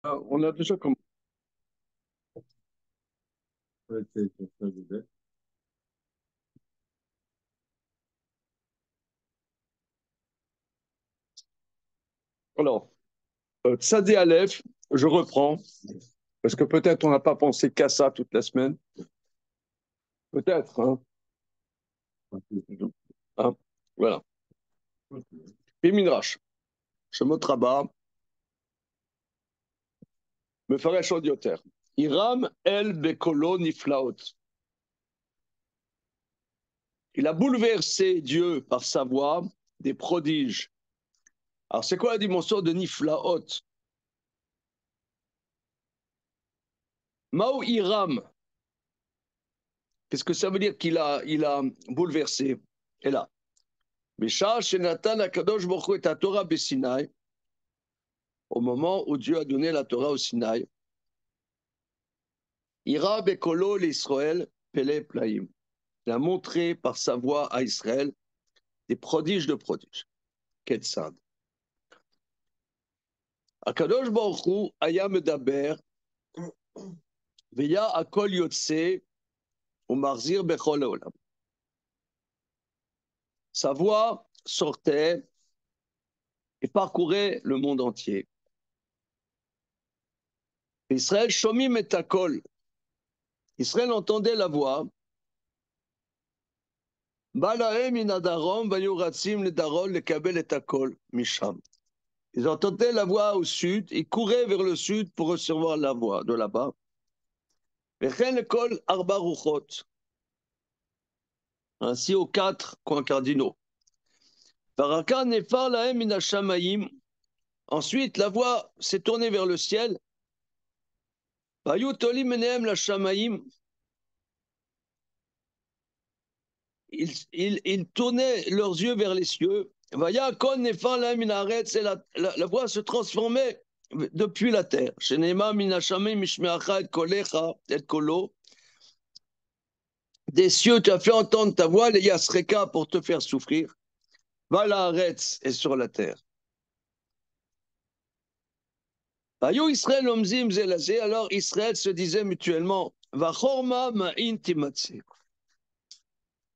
On a déjà commencé. Alors, Tzadé Aleph, je reprends, parce que peut-être on n'a pas pensé qu'à ça toute la semaine. Peut-être, hein. Hein, voilà. Midrash, Shemot Rabbah, Mefaresh Od Yoter. Hiram El Bekolo Niflaot. Il a bouleversé Dieu par sa voix des prodiges. Alors, c'est quoi la dimension de Niflaot? Mao Hiram, qu'est-ce que ça veut dire qu'il a bouleversé? Et là, Bisha Shenatan Akadosh Baruch Hu et la Torah Bessinaï, au moment où Dieu a donné la Torah au Sinaï. Ira Bekolo l'Israël Pele Plaim. Il a montré par sa voix à Israël des prodiges de prodiges. Ketzad. Akadosh Baruch Hu aya medaber veya akol yotse umarzir bechol haolam. Sa voix sortait et parcourait le monde entier. Israël shomim et akol. Israël entendait la voix. Balahem inadarom vayuratzim le daron le kabel et akol misham. Ils entendaient la voix au sud, ils couraient vers le sud pour recevoir la voix de là-bas. Ainsi aux quatre coins cardinaux. Ensuite, la voix s'est tournée vers le ciel. Ils tournaient leurs yeux vers les cieux. La voix se transformait depuis la terre. Des cieux, tu as fait entendre ta voix, les Yasreka, pour te faire souffrir. Va la Haaretz est sur la terre. Alors Israël se disait mutuellement,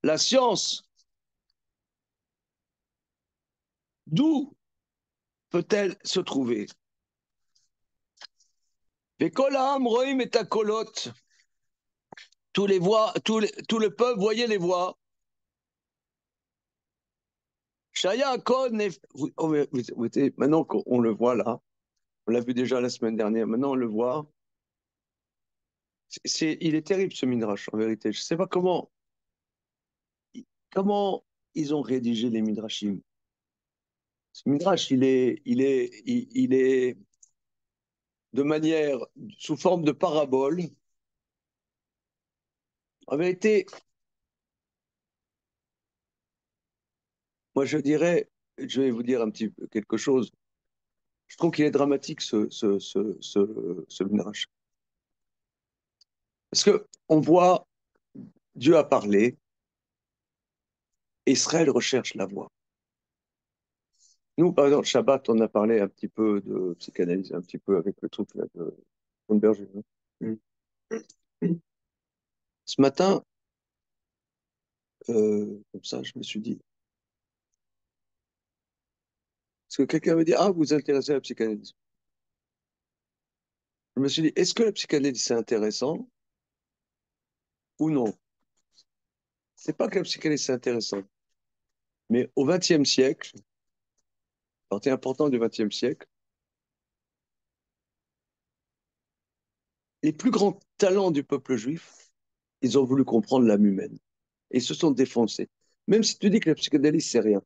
la science, d'où peut-elle se trouver? Tous les voix, tout le peuple voyait les voix. Maintenant qu'on le voit là, on l'a vu déjà la semaine dernière, maintenant on le voit. Il est terrible ce Midrash, en vérité. Je ne sais pas comment ils ont rédigé les Midrashim. Ce Midrash, il est de manière, sous forme de parabole. En vérité, moi je dirais, je vais vous dire un petit peu quelque chose. Je trouve qu'il est dramatique ce Midrash. Parce qu'on voit, Dieu a parlé, Israël recherche la voix. Nous, par exemple, Shabbat, on a parlé un petit peu de psychanalyse, un petit peu avec le truc là, de Berger. Ce matin, comme ça, je me suis dit, parce que quelqu'un me dit, ah, vous vous intéressez à la psychanalyse. Je me suis dit, est-ce que la psychanalyse c'est intéressant ou non? C'est pas que la psychanalyse c'est intéressant, mais au XXe siècle, partie importante du XXe siècle, les plus grands talents du peuple juif, ils ont voulu comprendre l'âme humaine et ils se sont défoncés. Même si tu dis que la psychanalyse c'est rien,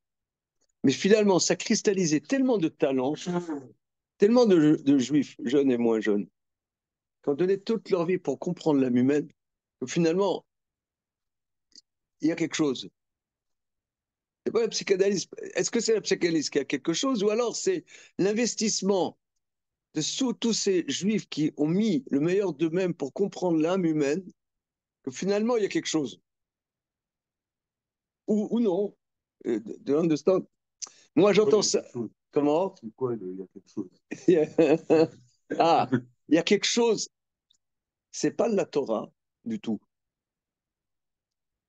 mais finalement, ça cristallisait tellement de talents, tellement de juifs, jeunes et moins jeunes, qui ont donné toute leur vie pour comprendre l'âme humaine, que finalement, il y a quelque chose. C'est pas la psychanalyse. Est-ce que c'est la psychanalyse qui a quelque chose ou alors c'est l'investissement de tous ces juifs qui ont mis le meilleur d'eux-mêmes pour comprendre l'âme humaine, que finalement il y a quelque chose. Ou non. De understand. Moi j'entends ça. Comment? C'est quoi, il y a quelque chose? Ah, il y a quelque chose, c'est pas la Torah du tout,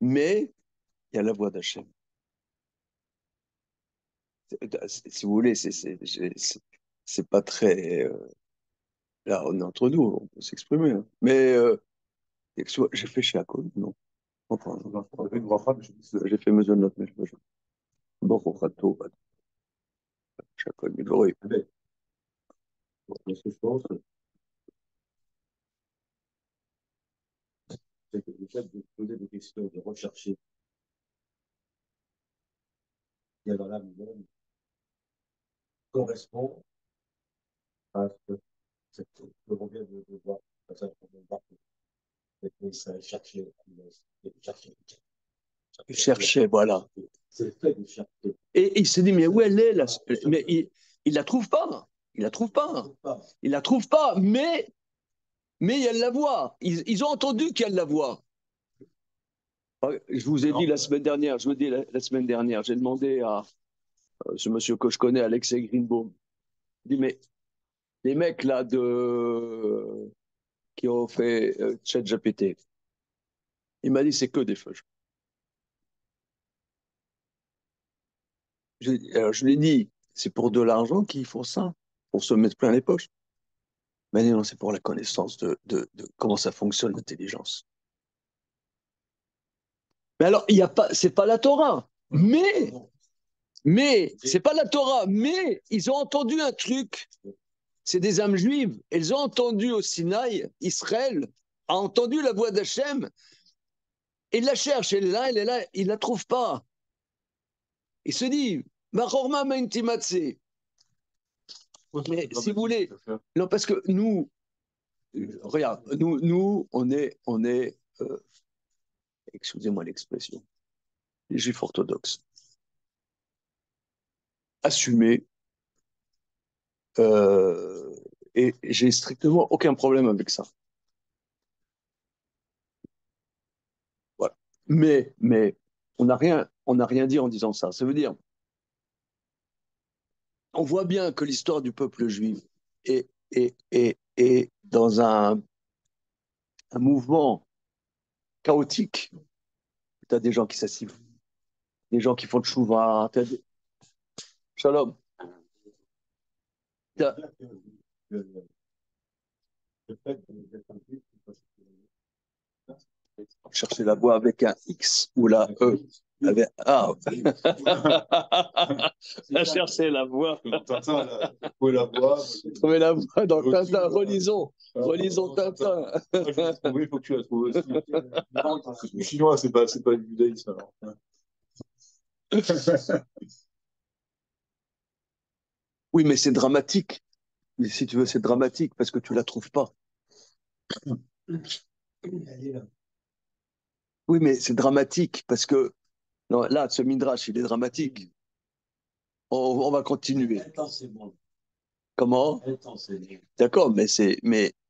mais il y a la voix d'Hachem. Si vous voulez, c'est pas très. Là, on est entre nous, on peut s'exprimer, hein. Mais j'ai fait chez Akon, non. Enfin, j'ai fait Maison de notre mèche. Bon, on fera tout, chez Akon, mais oui. Ce que je pense, c'est que le fait de poser des questions, de rechercher, il y a dans l'âme humaine, correspond à ce que l'on vient de voir. Ça, on va chercher, chercher. Chercher, voilà. C'est le fait de chercher. Et il se dit, mais où elle est là? Mais il la trouve pas. Il la trouve pas. Il la trouve pas, mais il y a la voix. Ils ont entendu qu'il y a de la voix. Je vous ai dit la semaine dernière, je vous dis la semaine dernière, j'ai demandé à ce monsieur que je connais, Alexei Greenbaum, il dit, mais les mecs là qui ont fait ChatGPT, il m'a dit, c'est que des feuilles. Je lui ai dit, c'est pour de l'argent qu'ils font ça, pour se mettre plein les poches. Mais non, c'est pour la connaissance de comment ça fonctionne l'intelligence. Mais alors, il y a pas, c'est pas la Torah. Mais c'est pas la Torah. Mais ils ont entendu un truc. C'est des âmes juives. Elles ont entendu au Sinaï, Israël a entendu la voix d'Hachem. Et il la cherche. Elle est là, il la trouve pas. Il se dit, Mahorma Maintimatse. Mais si vous voulez, non, parce que nous, regarde, nous, on est excusez-moi l'expression, les juifs orthodoxes, assumés, euh, et j'ai strictement aucun problème avec ça. Voilà. Mais on n'a rien dit en disant ça. Ça veut dire, on voit bien que l'histoire du peuple juif est dans un mouvement chaotique. Tu as des gens qui s'assivent, des gens qui font de chouva, shalom. T'as... Chercher la voix avec un X ou la E. Avec... Ah, à chercher la voix. Trouver la voix. Trouver la voix dans Tintin. Relisons. Relisons Tintin. Oui, il faut que tu la trouves aussi. Le chinois, c'est pas le judaïsme alors. Oui, mais c'est dramatique. Mais si tu veux, c'est dramatique parce que tu la trouves pas. Oui, mais c'est dramatique parce que non, là, ce midrash, il est dramatique. On va continuer. Comment? D'accord, mais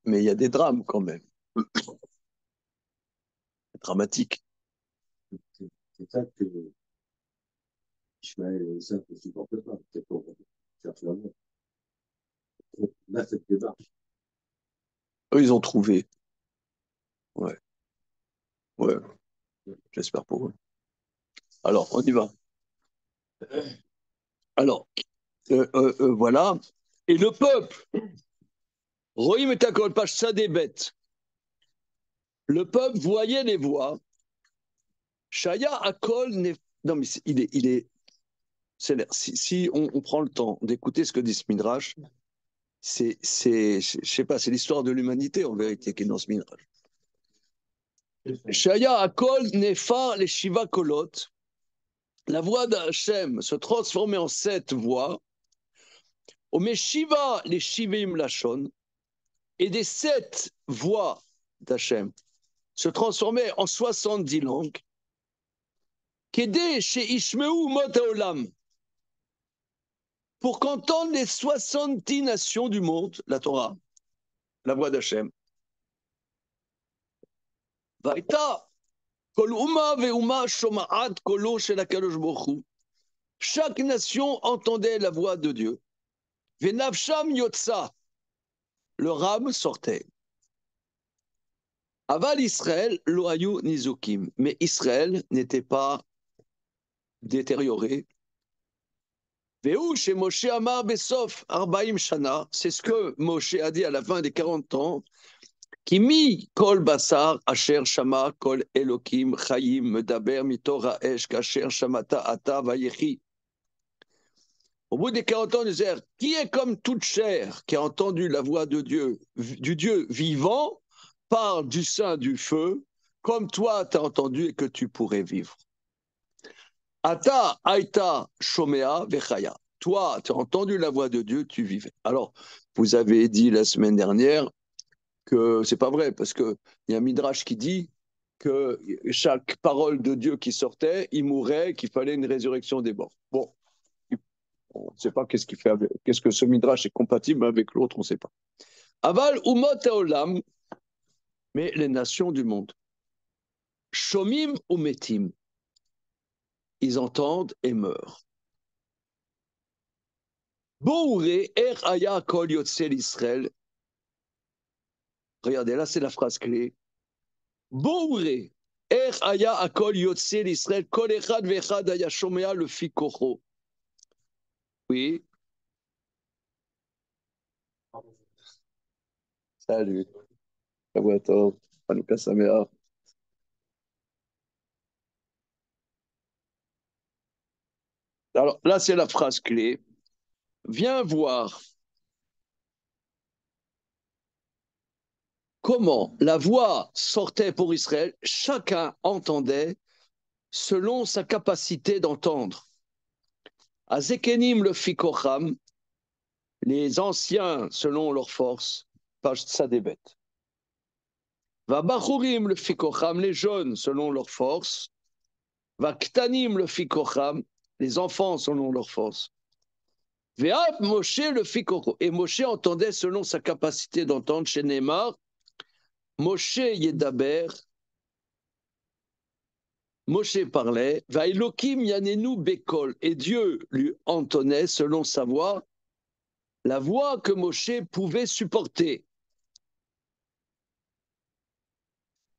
il y a des drames quand même. C'est dramatique. C'est ça que Ishmaël et Isaac ne supportent pas. C'est pour chercher l'amour. Là, cette démarche. Eux, ils ont trouvé. Ouais, ouais. J'espère pour eux. Alors, on y va. Alors, voilà. Et le peuple, Rohim et Takol, page ça des bêtes. Le peuple voyait les voix. Shaya Akol n'est. Non, mais il est. Si on prend le temps d'écouter ce que dit ce Midrash, je sais pas, c'est l'histoire de l'humanité en vérité qui est dans ce Midrash. Shaya Akol Nefa les Shiva Kolot. La voix d'Hachem se transformait en 7 voix. Ome Shiva les Shivim Lachon. Et des 7 voix d'Hachem se transformaient en 70 langues. Kedé chez Ishmeu Mot Haolam. Pour qu'entendent les 70 nations du monde, la Torah, la voix d'Hachem. Vaïta, kol uma ve'uma shoma'at kolo shel HaKadosh Baruch Hu. Chaque nation entendait la voix de Dieu. Venavsham yotsa. le Ram sortait. Aval Israël, loayu nizukim. Mais Israël n'était pas détérioré. Veu chez Moshe Amar Besof, Arbaim Shana. C'est ce que Moshe a dit à la fin des 40 ans. Kimi kol basar asher shama kol elokim chayim medaber mitora esh kasher shamata ata vayechi. Au bout des 40 ans, il disait, qui est comme toute chair qui a entendu la voix de Dieu, du Dieu vivant, parle du sein du feu, comme toi tu as entendu et que tu pourrais vivre. Ata aita shomea vechaya. Toi, tu as entendu la voix de Dieu, tu vivais. Alors, vous avez dit la semaine dernière que c'est pas vrai, parce qu'il y a un midrash qui dit que chaque parole de Dieu qui sortait, il mourait, qu'il fallait une résurrection des morts. Bon, on ne sait pas qu'est-ce que ce midrash est compatible avec l'autre, on ne sait pas. Aval umot haolam, mais les nations du monde. Shomim ou metim, ils entendent et meurent. Bouré er aya kol yotzel Israël. Regardez, là c'est la phrase clé. Bouré er aya akol yotzel Israël kol echad vechad aya shomea le fikocho. Oui. Salut. Shavuot Hanouka Sameach. Alors là, c'est la phrase clé. Viens voir comment la voix sortait pour Israël. Chacun entendait selon sa capacité d'entendre. Azekenim le fikocham, les anciens selon leur force, page Tzadébet. Va bachurim le fikocham, les jeunes selon leur force. Va ktanim le fikocham, les enfants selon leur force. Ve'av Moshe le fikocho. Et Moshe entendait selon sa capacité d'entendre chez Neymar. Moshe yedaber. Moshe parlait. Va'ilokim yanenu bekol. Et Dieu lui entonnait selon sa voix, la voix que Moshe pouvait supporter.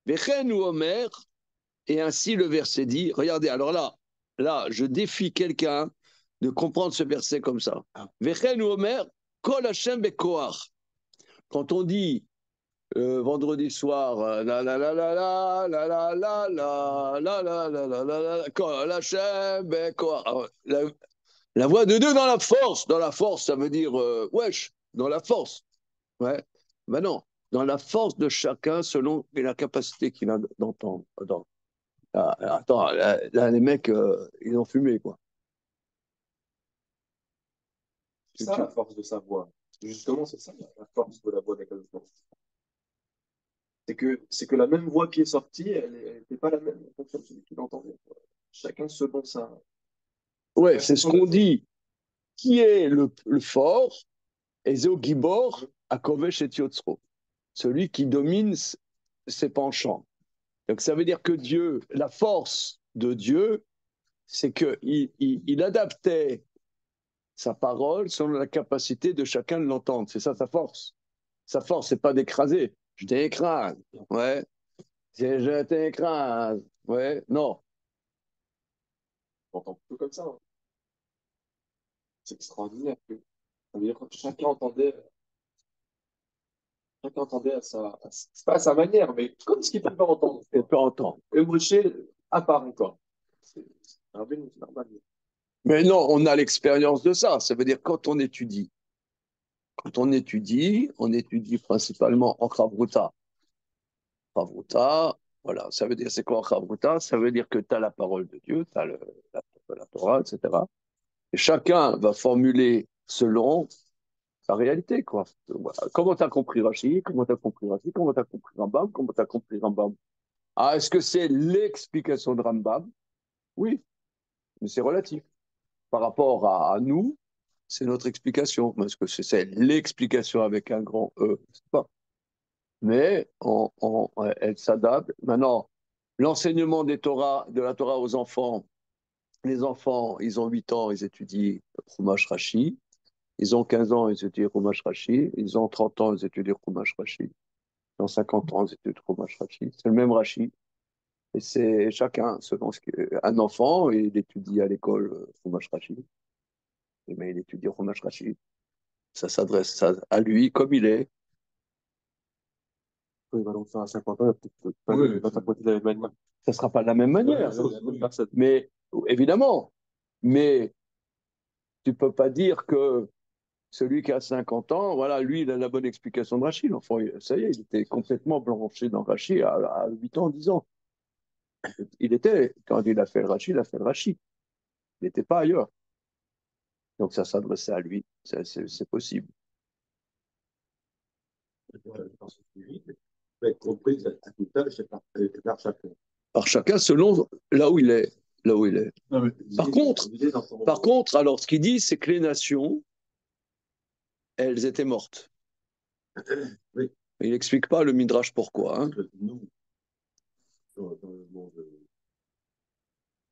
Vechen ou Omer. Et ainsi le verset dit. Regardez, alors là, je défie quelqu'un de comprendre ce verset comme ça. Vechen ou Omer. Kol Hashem bekoach. Quand on dit vendredi soir, la la la la la la la la la la la la la la la la Hashem bekoach. La voix de Dieu dans la force, ça veut dire wesh, dans la force. Ouais. Ben non, dans la force de chacun selon la capacité qu'il a d'entendre. Attends, là, les mecs, ils ont fumé, quoi. C'est ça la force de sa voix. Justement, c'est ça la force de la voix des Kadosh. C'est que la même voix qui est sortie, elle n'était pas la même en fonction de celui qui l'entendait. Chacun selon ça. Ouais, c'est ce qu'on dit. Qui est le fort? Ezeo Gibor, Akovesh et Yotzro. Celui qui domine ses penchants. Donc ça veut dire que Dieu, la force de Dieu, c'est qu'il adaptait sa parole selon la capacité de chacun de l'entendre. C'est ça sa force. Sa force, c'est pas d'écraser. Je t'écrase. Ouais. C'est je t'écrase. Ouais. Non. On entend plutôt comme ça. Hein. C'est extraordinaire. Ça veut dire que chacun entendait c'est pas à sa manière, mais comme ce qu'il peut pas entendre. Il peut entendre. Et Moshe, à part encore. C'est normal. Mais non, on a l'expérience de ça. Ça veut dire quand on étudie principalement en Chavruta. Chavruta, voilà, ça veut dire, c'est quoi en Chavruta? Ça veut dire que tu as la parole de Dieu, tu as la Torah, etc. Et chacun va formuler selon sa réalité, quoi. Voilà. Comment tu as compris Rashi? Comment tu as compris Rashi? Comment tu as compris Rambam? Comment tu as compris Rambam? Ah, est-ce que c'est l'explication de Rambam? Oui, mais c'est relatif. Par rapport à nous, c'est notre explication. Est-ce que c'est l'explication avec un grand E? Je sais pas. Mais elle s'adapte. Maintenant, l'enseignement de la Torah aux enfants, les enfants, ils ont 8 ans, ils étudient Chumash Rashi. Ils ont 15 ans, ils étudient Chumash Rashi. Ils ont 30 ans, ils étudient Chumash Rashi. Dans 50 ans, ils étudient Chumash Rashi. C'est le même Rashi. Et c'est chacun, selon ce un enfant, il étudie à l'école Chumash Rashi. Mais il étudie Chumash Rashi. Ça s'adresse à lui comme il est. Il va donc faire à 50 ans, il va peut-être pas s'apprêter de la même manière. Ça ne sera pas de la même manière. Personne. Mais évidemment, mais tu ne peux pas dire que celui qui a 50 ans, voilà, lui, il a la bonne explication de Rachid. Enfin, ça y est, il était complètement branché dans Rachid à 8 ans, 10 ans. Il était, quand il a fait le Rachid, il a fait le Rachid. Il n'était pas ailleurs. Donc ça s'adressait à lui, c'est possible. Dans ce suivi, peut être comprise à tout âge et par chacun. Par chacun selon là où il est. Là où il est. Non, mais Par contre, alors ce qu'il dit, c'est que les nations, elles étaient mortes. Oui. Il n'explique pas le Midrash pourquoi. Hein. Nous, dans le monde,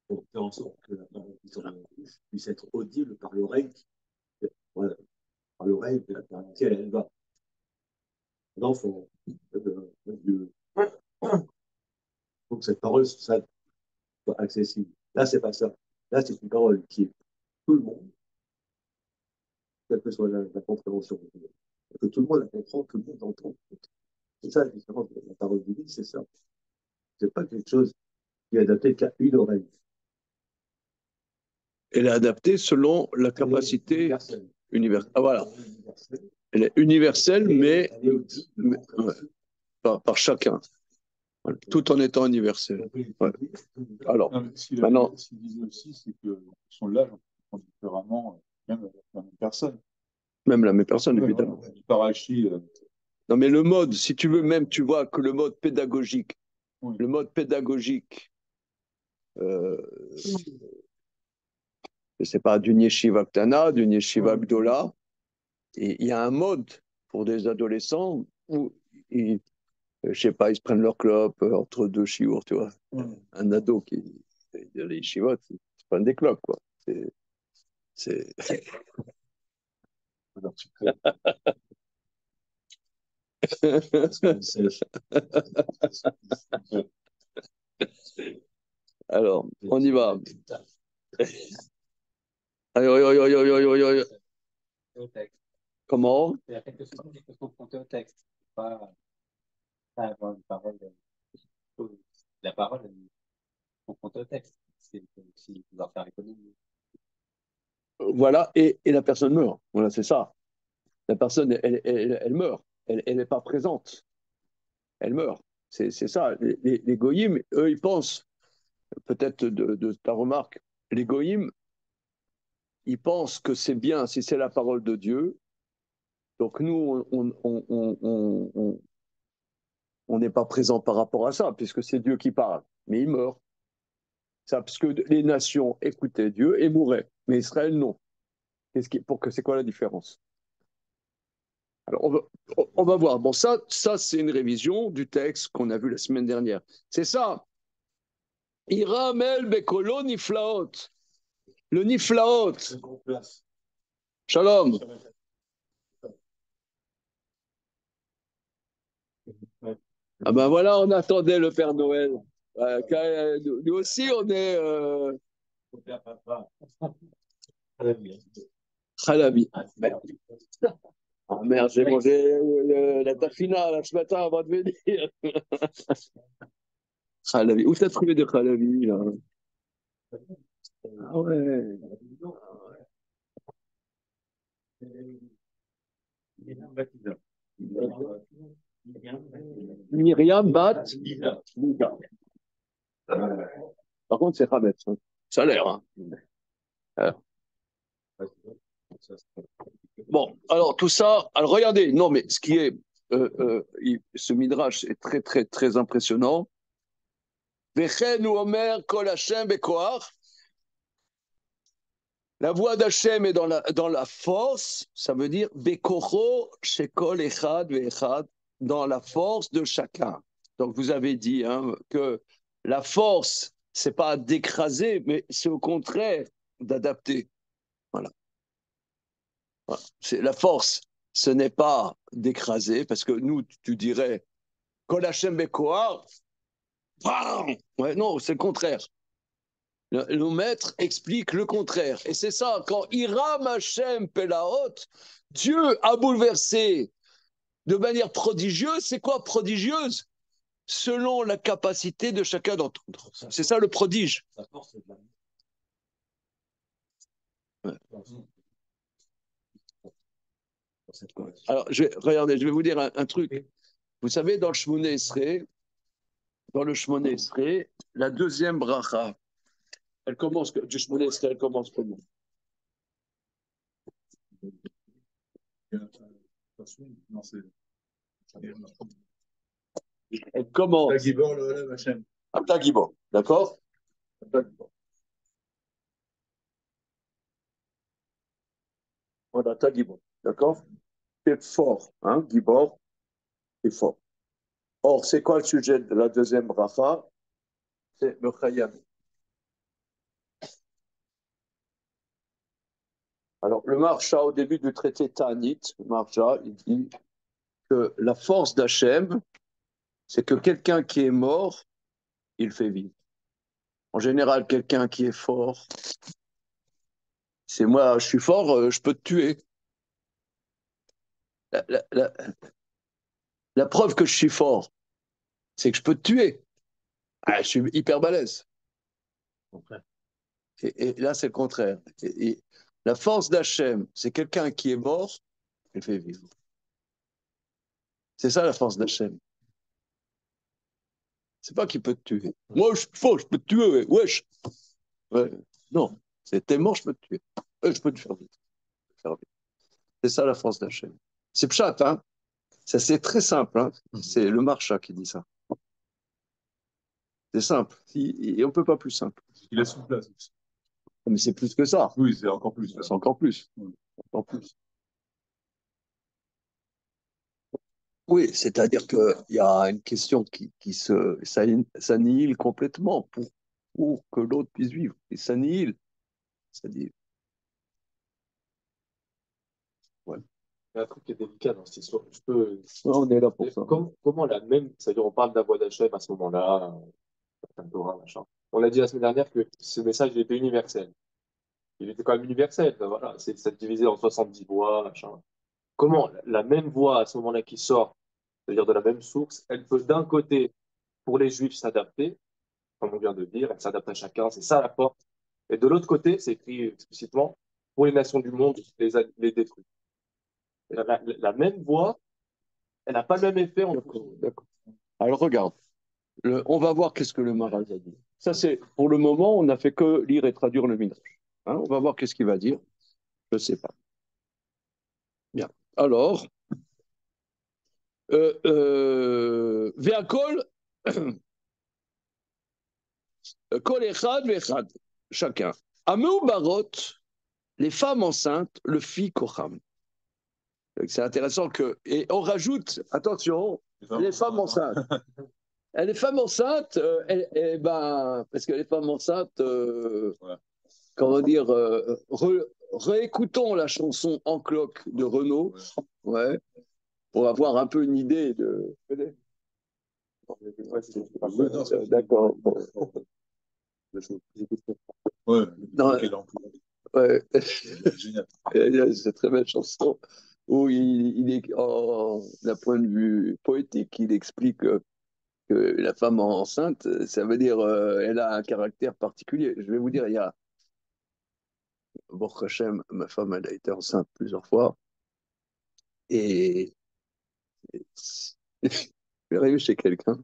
on fait en sorte que la parole qui sort de la bouche puisse être audible par l'oreille, voilà, par l'oreille dans laquelle elle va. L'enfant, Dieu. Il faut que cette parole soit accessible. Là, c'est pas ça. Là, c'est une parole qui est pour tout le monde, quelle que soit la compréhension. Que tout le monde la comprend, tout le monde l'entend. C'est ça la différence de la parole divine, c'est ça. C'est pas quelque chose qui est adapté qu'à une oreille. Elle est adaptée selon la capacité universelle. Ah, voilà. Elle est universelle, mais ouais, par chacun. Voilà. Tout en étant universel. Ouais. Alors, maintenant. Ce qu'il disait aussi, c'est que son l'âge, on comprend différemment, même la même personne. Même la même personne, évidemment. Parachi. Non, mais le mode, si tu veux, même, tu vois que le mode pédagogique, Oui. le mode pédagogique, je ne sais pas, d'une yeshiva ktana, d'une yeshiva gdola, et il y a un mode pour des adolescents où ils, je sais pas, ils se prennent leur clope entre deux chiours, tu vois. Un ado qui, les yeshivot, ils se prennent des clopes, quoi. C'est... Alors, on y va. Aïe, aïe, aïe, aïe, aïe, aïe, aïe. Au texte. Comment? Il y a quelque chose qu'il faut confronter au texte. Pas avoir une parole. La parole, elle est confrontée au texte. C'est aussi pouvoir faire l'économie. Voilà, et la personne meurt. Voilà, c'est ça. La personne, elle meurt. Elle n'est pas présente. Elle meurt. C'est ça. Les goyim, eux, ils pensent, peut-être de ta remarque, les goyim, ils pensent que c'est bien si c'est la parole de Dieu. Donc nous, on n'est pas présent par rapport à ça, puisque c'est Dieu qui parle. Mais il meurt. Ça, parce que les nations écoutaient Dieu et mouraient. Mais Israël, non. C'est quoi la différence? Alors, on va voir. Bon, ça c'est une révision du texte qu'on a vu la semaine dernière. C'est ça. Iramel bekolo niflaot. Le niflaot. Shalom. Ah ben voilà, on attendait le Père Noël. Nous aussi, on est Khalabi. Ah merde, j'ai mangé la tafina là, ce matin avant de venir. Khalabi. Où t'as trouvé de Khalabi là? Ah ouais. Myriam Bat. Par contre, c'est Hametz. Hein. Ça a l'air. Hein. Bon, alors tout ça, alors regardez, non mais ce qui est, ce midrash est très très très impressionnant. Vechen ou Omer kol Hashem bekoach. La voix d'Hachem est dans la force, ça veut dire bekocho shekol echad ve'echad, dans la force de chacun. Donc vous avez dit hein, que la force, c'est pas d'écraser, mais c'est au contraire d'adapter. Voilà. Voilà. La force, ce n'est pas d'écraser, parce que nous, tu dirais, Kol Hashem Bekoar, ouais, non, c'est le contraire. Le maître explique le contraire. Et c'est ça, quand Hiram Hashem Pelaot, Dieu a bouleversé de manière prodigieuse. C'est quoi prodigieuse? Selon la capacité de chacun d'entendre. C'est ça le prodige. Sa force, c'est de la Ouais. cette correction. Alors, regardez, je vais vous dire un truc. Vous savez, dans le Shmoné Esrei, la deuxième bracha, elle commence, du Shmoné Esrei, elle commence comment? Non, c'est. Elle commence. Tagibor, le Olam Hashem. Abdagibor, d'accord? Voilà, Tagibor, d'accord? C'est fort, hein, Gibor, c'est fort. Or, c'est quoi le sujet de la deuxième bracha? C'est le Chayam. Alors, le Marsha, au début du traité Ta'anit, le Marsha, il dit que la force d'Hachem, c'est que quelqu'un qui est mort, il fait vivre. En général, quelqu'un qui est fort, c'est moi, je suis fort, je peux te tuer. La, la- la- la preuve que je suis fort, c'est que je peux te tuer. Ah, je suis hyper balèze. Et là, c'est le contraire. Et la force d'Hachem, c'est quelqu'un qui est mort, il fait vivre. C'est ça la force d'Hachem. C'est pas qu'il peut te tuer. Moi, je suis fort, je peux te tuer, ouais. Wesh. Ouais. Non, c'est t'es mort, je peux te tuer. Je peux te faire vivre. C'est ça la force d'Hachem. C'est pshat, hein. Ça, c'est très simple, hein. C'est le Marsha qui dit ça. C'est simple. Et on ne peut pas plus simple. Il a sous place. Mais c'est plus que ça. Oui, c'est encore plus. C'est encore plus. Oui. Encore plus. Oui, c'est-à-dire qu'il y a une question qui s'annihile complètement pour que l'autre puisse vivre. Il s'annihile. C'est-à-dire, ouais. Il y a un truc qui est délicat dans cette histoire. Je peux... On est là pour ça. Comment la même, c'est-à-dire on parle de la voix d'Hachem à ce moment-là, Torah, machin. On a dit la semaine dernière que ce message était universel. Il était quand même universel, ben voilà, c'est divisé en 70 voix, machin. Comment la même voix à ce moment-là qui sort, c'est-à-dire de la même source, elle peut d'un côté, pour les Juifs, s'adapter, comme on vient de dire, elle s'adapte à chacun, c'est ça la force. Et de l'autre côté, c'est écrit explicitement, pour les nations du monde, les détruire. Et la même voix, elle n'a pas le même effet en D'accord, fonction. d'accord. Alors regarde, on va voir qu'est-ce que le Maral a dit. Ça, c'est pour le moment, on n'a fait que lire et traduire le Midrash. Hein, on va voir qu'est-ce qu'il va dire. Je ne sais pas. Bien. Alors, Ve'akol, kol echad ve'echad, chacun. Ameu barot, les femmes enceintes, le fit kocham. C'est intéressant que. Et on rajoute, attention, les femmes enceintes. Et les femmes enceintes, ben, parce que les femmes enceintes, Voilà. comment dire, réécoutons la chanson En cloque de Renaud, ouais, pour avoir un peu une idée de. D'accord. Bon. Ouais, Non, quel emploi. ouais. Génial. C'est une très belle chanson où il est, d'un point de vue poétique, il explique que la femme enceinte, ça veut dire elle a un caractère particulier. Je vais vous dire, il y a Baruch Hashem, ma femme, elle a été enceinte plusieurs fois et je suis arrivé chez quelqu'un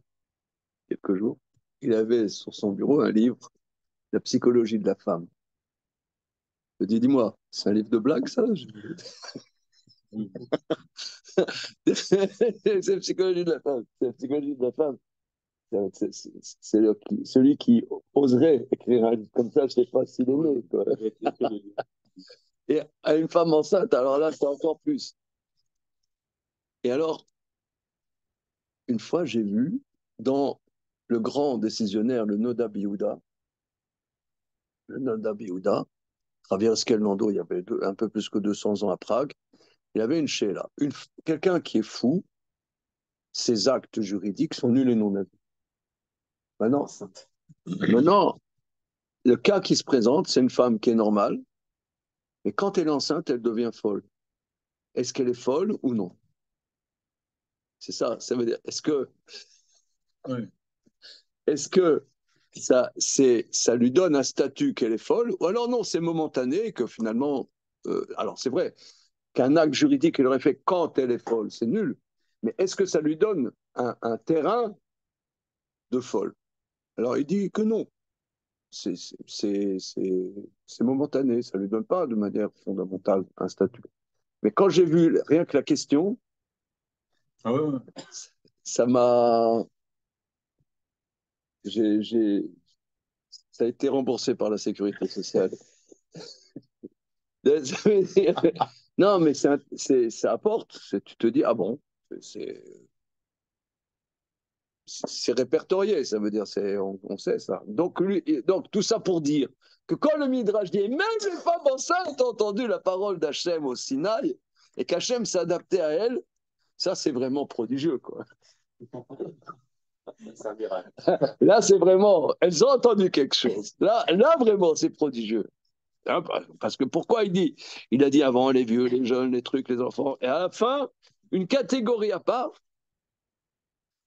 quelques jours. Il avait sur son bureau un livre, La psychologie de la femme. Je lui dis, dis-moi, c'est un livre de blagues, ça? C'est la psychologie de la femme. C'est la psychologie de la femme. C'est celui qui oserait écrire un livre comme ça, je ne sais pas s'il est né. Quoi. Et à une femme enceinte, alors là, c'est encore plus. Et alors, une fois, j'ai vu dans le grand décisionnaire, le Noda Biyuda, Javier Esquel-Nando, il y avait un peu plus que 200 ans à Prague. Il y avait une chéla. Quelqu'un qui est fou, ses actes juridiques sont nuls et non avis. Maintenant, le cas qui se présente, c'est une femme qui est normale, mais quand elle est enceinte, elle devient folle. Est-ce qu'elle est folle ou non? C'est ça. Ça veut dire, Oui. est-ce que ça lui donne un statut qu'elle est folle, ou alors non, c'est momentané et que finalement, alors c'est vrai qu'un acte juridique qu'elle aurait fait quand elle est folle, c'est nul, mais est-ce que ça lui donne un terrain de folle? Alors il dit que non, c'est momentané, ça ne lui donne pas de manière fondamentale un statut. Mais quand j'ai vu rien que la question, Ah ouais, ouais. ça m'a. Ça a été remboursé par la sécurité sociale. Non, mais ça apporte. Tu te dis, ah bon, c'est c'est répertorié, ça veut dire, on sait ça. Donc, tout ça pour dire que quand le Midrash dit, même les femmes enceintes ont entendu la parole d'Hachem au Sinaï, et qu'Hachem s'est adapté à elles, ça, c'est vraiment prodigieux, quoi. C'est un miracle. Là, c'est vraiment, elles ont entendu quelque chose. Là vraiment, c'est prodigieux. Hein, parce que pourquoi il dit? Il a dit avant les vieux, les jeunes, les trucs, les enfants. Et à la fin, une catégorie à part,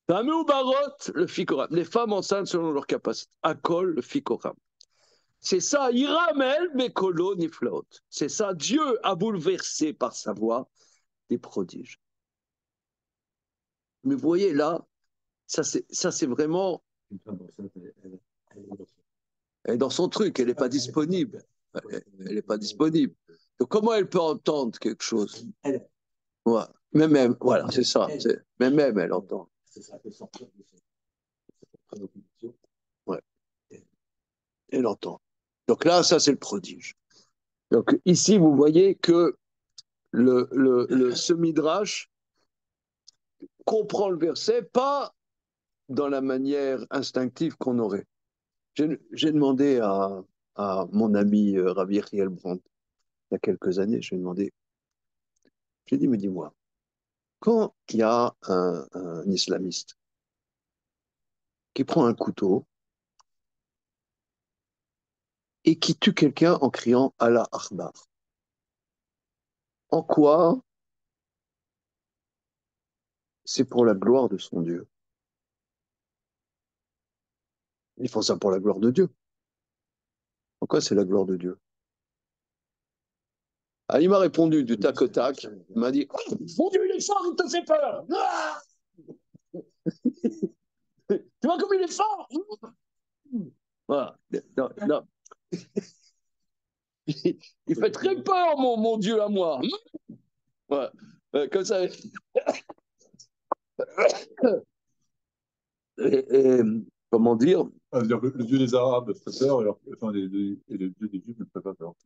Barot, le fikoram. Les femmes enceintes selon leur capacité. Akol, le fikoram. C'est ça, Iramel, Mekolo, Niflaot. C'est ça, Dieu a bouleversé par sa voix des prodiges. Mais vous voyez là, ça c'est vraiment. Une femme enceinte, Elle est dans son truc, elle n'est pas disponible. Elle n'est pas disponible. Donc comment elle peut entendre quelque chose? Ouais. Même, voilà, c'est ça. Même elle entend. ça peut sortir de cette préoccupation. Ouais. Elle entend. Donc là, ça c'est le prodige. Donc ici, vous voyez que ce midrash comprend le verset, pas dans la manière instinctive qu'on aurait. J'ai demandé à mon ami Ravi Rielbrand, il y a quelques années, j'ai dit, mais dis-moi, quand il y a un islamiste qui prend un couteau et qui tue quelqu'un en criant Allah Akbar, en quoi c'est pour la gloire de son Dieu? Ils font ça pour la gloire de Dieu. En quoi c'est la gloire de Dieu? Ah, il m'a répondu du tac au tac. Il m'a dit, oh, mon Dieu, il est fort, il te fait peur. Ah, tu vois comme il est fort. Voilà. Non, non. Il fait très peur, mon Dieu à moi. Voilà. Comme ça. Et, comment dire? Ah, c'est-à-dire que le dieu des Arabes fait peur, enfin, et le dieu des Juifs ne fait pas peur.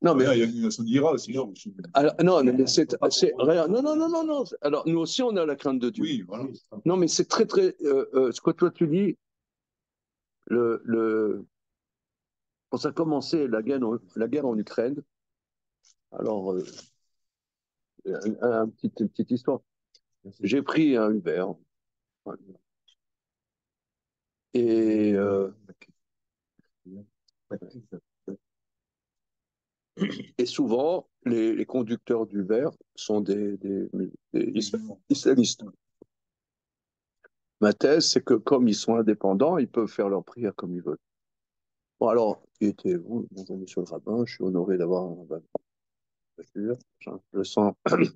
Non, mais. Il y a une notion d'ira aussi. Non, Alors, non, mais rien. Non, non, non, non, non. Alors, nous aussi, on a la crainte de Dieu. oui, voilà. Non, mais c'est très, très. Ce que toi, tu dis, quand ça a commencé la guerre en Ukraine, alors, une petite histoire. J'ai pris un Uber. Et, et souvent, les conducteurs d'Uber sont des islamistes. Ma thèse, c'est que comme ils sont indépendants, ils peuvent faire leur prière comme ils veulent. Bon, alors, qui était-vous? Bonjour, monsieur le rabbin, je suis honoré d'avoir un voiture. Je sens, je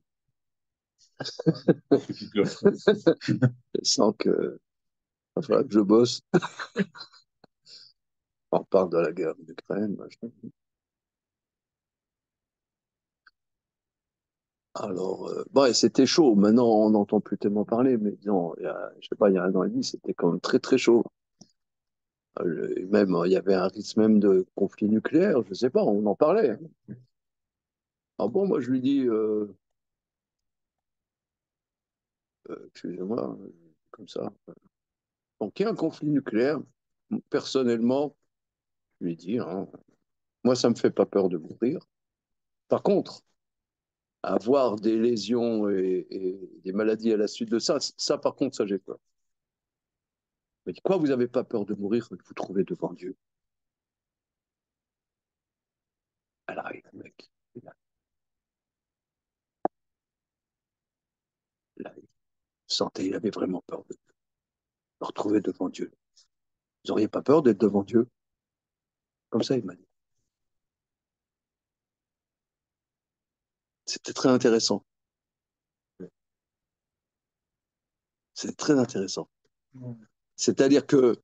sens que il va falloir que je bosse. On parle de la guerre d'Ukraine, machin. Alors, bon, et c'était chaud. Maintenant, on n'entend plus tellement parler, mais disons, je sais pas, il y a 1 an et demi, c'était quand même très, très chaud. Même, il y avait un risque même de conflit nucléaire, je sais pas, on en parlait. Ah bon, moi, je lui dis, excusez-moi, comme ça. Donc, il y a un conflit nucléaire. Personnellement, je lui dis, hein, Moi, ça me fait pas peur de mourir. Par contre, avoir des lésions et des maladies à la suite de ça, ça par contre, ça j'ai peur. Mais quoi, vous n'avez pas peur de mourir quand vous vous trouvez devant Dieu? Elle arrive, le mec. Là, il sentait, il avait vraiment peur de se retrouver devant Dieu. Vous n'auriez pas peur d'être devant Dieu? Comme ça, il m'a dit. C'était très intéressant. C'est très intéressant. C'est-à-dire que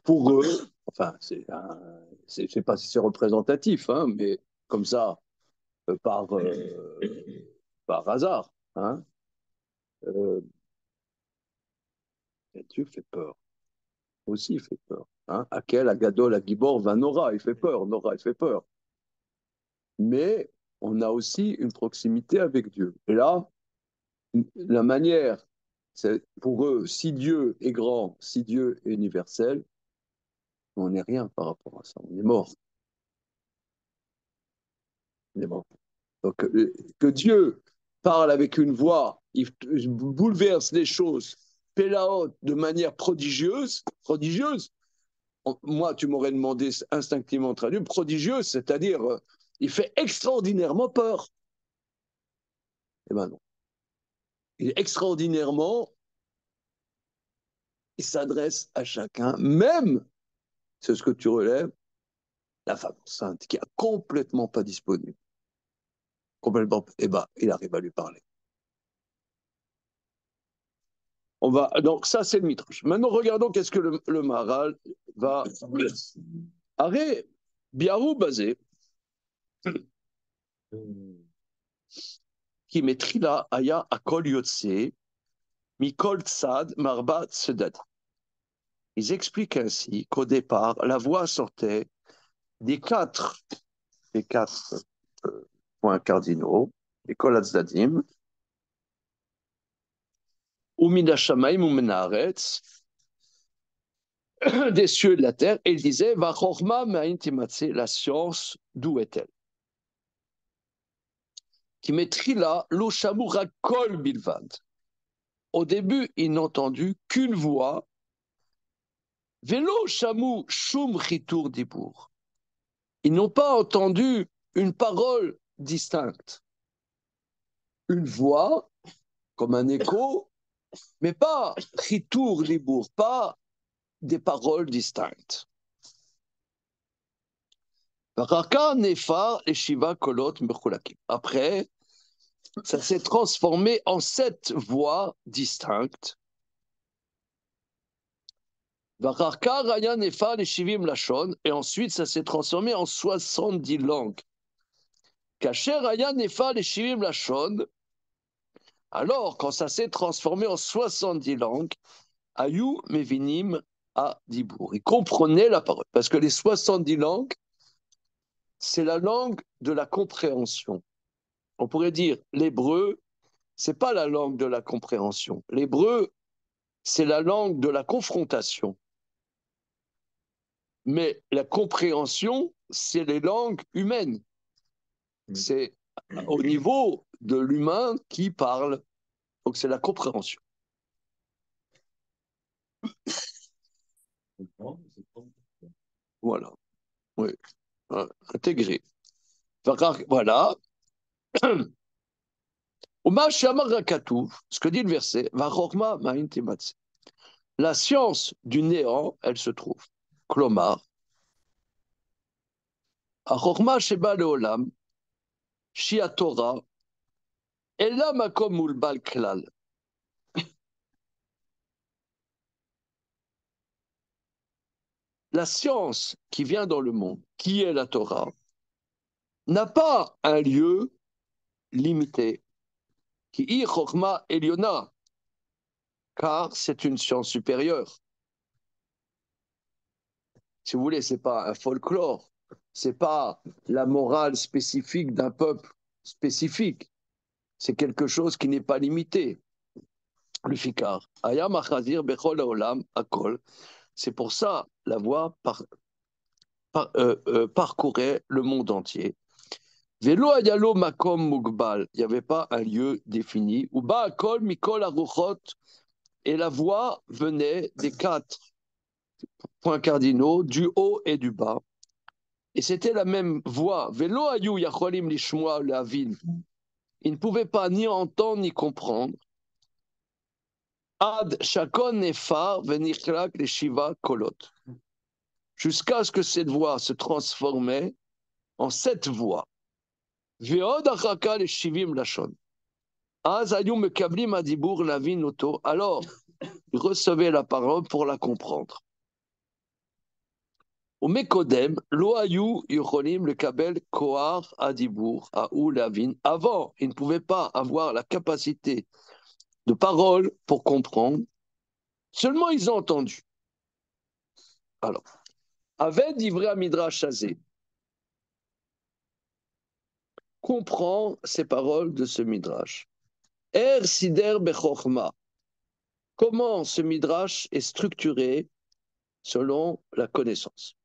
pour eux, enfin, je sais pas si c'est représentatif, hein, mais comme ça, euh, par, euh, par hasard, hein, euh, Dieu fait peur. Aussi, il fait peur. Hein. Akel, Agadol, Agibor, Vanora, il fait peur. Nora, il fait peur. Mais on a aussi une proximité avec Dieu. Et là, la manière, c'est pour eux, si Dieu est grand, si Dieu est universel, on n'est rien par rapport à ça. On est mort. On est mort. Donc, que Dieu parle avec une voix, il bouleverse les choses, pélaot, de manière prodigieuse. Moi, tu m'aurais demandé instinctivement traduit, prodigieuse, c'est-à-dire, il fait extraordinairement peur. Eh ben non. Il est extraordinairement, il s'adresse à chacun, même, c'est ce que tu relèves, la femme enceinte qui est complètement pas disponible. Complètement, eh ben, il arrive à lui parler. Donc ça, c'est le Midrash. Maintenant, regardons qu'est-ce que le Maharal va... Arrête, Biarou basé, qui met Trila Aya Akol Yotse, Mikol Tzad Marba Tzedad. Ils expliquent ainsi qu'au départ, la voix sortait des quatre points cardinaux, les Kol Tzdadim, ou Minashamaim ou Menaretz, des cieux et de la terre, et il disait, Va chorma ma'in timatse, la science, d'où est-elle? Qui mettrit là, lo shamura kol bilvad. Au début, ils n'ont entendu qu'une voix, Velo shamu shum chitur dibour. Ils n'ont pas entendu une parole distincte. Une voix, comme un écho, mais pas chitur dibour, pas des paroles distinctes. Après, ça s'est transformé en 7 voix distinctes. Et ensuite, ça s'est transformé en 70 langues. Alors, quand ça s'est transformé en 70 langues, Ayou Mevinim à Dibour. Ils comprenaient la parole. Parce que les 70 langues, c'est la langue de la compréhension. On pourrait dire l'hébreu, c'est pas la langue de la compréhension. L'hébreu, c'est la langue de la confrontation. Mais la compréhension, c'est les langues humaines. C'est au niveau de l'humain qui parle. Donc c'est la compréhension. Voilà. Oui. Intégré. Voilà. Ce que dit le verset, la science du néant, elle se trouve. Klomar, Achorma sheba leolam, Shia Torah, Ella makom mulbal klal. La science qui vient dans le monde, qui est la Torah, n'a pas un lieu limité. Qui hi chorma eliona, car c'est une science supérieure. Si vous voulez, c'est pas un folklore, c'est pas la morale spécifique d'un peuple spécifique. C'est quelque chose qui n'est pas limité. Le fikar. Ayam achazir bechol haolam akol. C'est pour ça la voix parcourait le monde entier. Velo ayalo makom mugbal, il n'y avait pas un lieu défini. Ou ba'akol mikol aruchot, et la voix venait des 4 points cardinaux, du haut et du bas. Et c'était la même voix. Velo ayu yacholim lishmoa lavin. Ils ne pouvaient pas ni entendre ni comprendre. Ad shakon nefar venichrak les shiva kolot. Jusqu'à ce que cette voix se transformait en 7 voix. Veod achaka les shivim lashon. Az ayu mekablim adibur lavin oto. Alors, ils recevaient la parole pour la comprendre. Au Mekodem, l'Oayu Yucholim, le Kabel, Kohar, Adibour, Aou, Lavin. Avant, ils ne pouvaient pas avoir la capacité de parole pour comprendre. Seulement, ils ont entendu. Alors, Aved Ivrea Midrash Hazé comprend ces paroles de ce Midrash. Er Sider Bechorma. Comment ce Midrash est structuré selon la connaissance.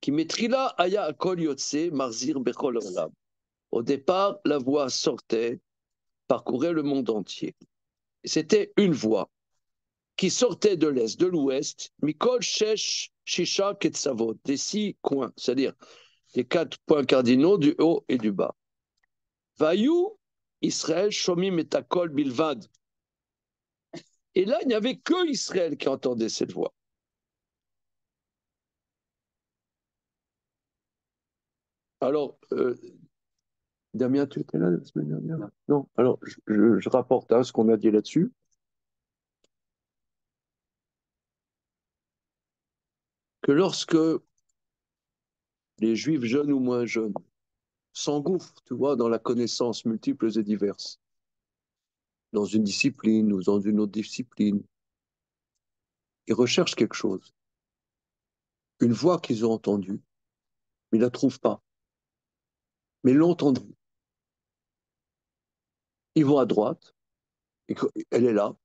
Kimetrila Aya Akol Yotse Marzir Bechol Olam. Au départ, la voix sortait, parcourait le monde entier. C'était une voix qui sortait de l'est, de l'ouest, Mikol Shesh Shisha Ketsavot, des 6 coins, c'est-à-dire les 4 points cardinaux du haut et du bas. Vayou Israël Shomim et Takol Bilvad. Et là, il n'y avait que Israël qui entendait cette voix. Alors, Damien, tu étais là la semaine dernière? Non. Alors, je rapporte ce qu'on a dit là-dessus. Que lorsque les Juifs jeunes ou moins jeunes s'engouffrent, tu vois, dans la connaissance multiples et diverses, dans une discipline ou dans une autre discipline, ils recherchent quelque chose, une voix qu'ils ont entendue, mais ils ne la trouvent pas, mais ils l'ont entendue. Ils vont à droite, elle est là,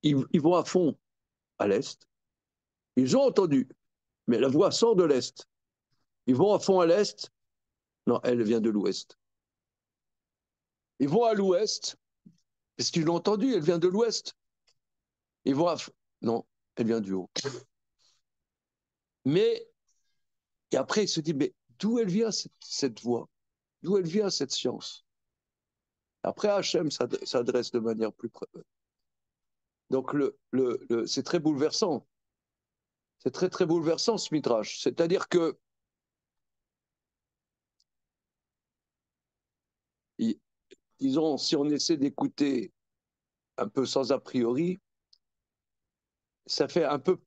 ils vont à fond à l'est, ils ont entendu, mais la voix sort de l'est. Ils vont à fond à l'est, non, elle vient de l'ouest. Ils vont à l'ouest, parce qu'ils l'ont entendue, elle vient de l'ouest. Ils vont à non, elle vient du haut. Mais, et après, il se dit, mais d'où elle vient cette voix? D'où elle vient cette science? Après, Hachem s'adresse de manière plus près. Donc, c'est très bouleversant. C'est très, très bouleversant, ce midrash. C'est-à-dire que si on essaie d'écouter un peu sans a priori, ça fait un peu.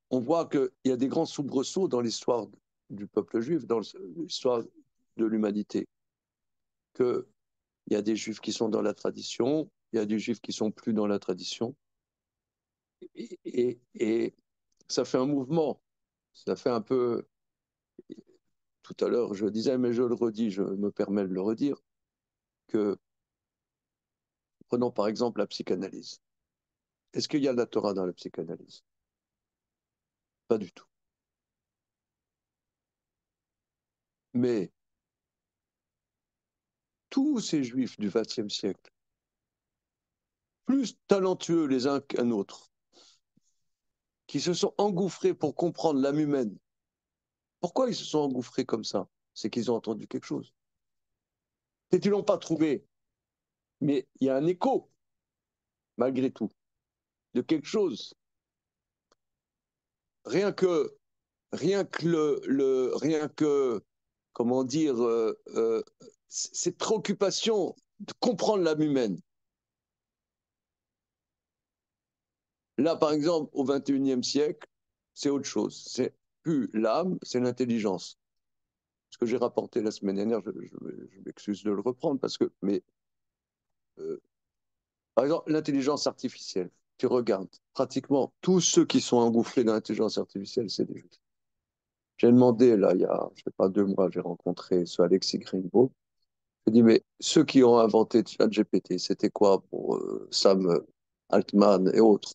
On voit qu'il y a des grands soubresauts dans l'histoire du peuple juif, dans l'histoire de l'humanité. Qu'il y a des juifs qui sont dans la tradition, il y a des juifs qui sont plus dans la tradition. Et ça fait un mouvement. Ça fait un peu. Tout à l'heure, je disais, mais je le redis, je me permets de le redire, que prenons par exemple la psychanalyse. Est-ce qu'il y a la Torah dans la psychanalyse? Pas du tout. Mais tous ces juifs du XXe siècle, plus talentueux les uns qu'un autre, qui se sont engouffrés pour comprendre l'âme humaine, pourquoi ils se sont engouffrés comme ça? C'est qu'ils ont entendu quelque chose. Peut-être qu'ils ne l'ont pas trouvé, mais il y a un écho, malgré tout, de quelque chose. Rien que comment dire, cette préoccupation de comprendre l'âme humaine. Là, par exemple, au XXIe siècle, c'est autre chose. C'est plus l'âme, c'est l'intelligence. Ce que j'ai rapporté la semaine dernière, je m'excuse de le reprendre parce que, mais par exemple, l'intelligence artificielle. Tu regardes, pratiquement tous ceux qui sont engouffrés dans l'intelligence artificielle, c'est des juifs. J'ai demandé, là, il y a, je sais pas, 2 mois, j'ai rencontré ce Alexis Greenbaum. J'ai dit, mais ceux qui ont inventé ChatGPT, c'était quoi pour Sam Altman et autres?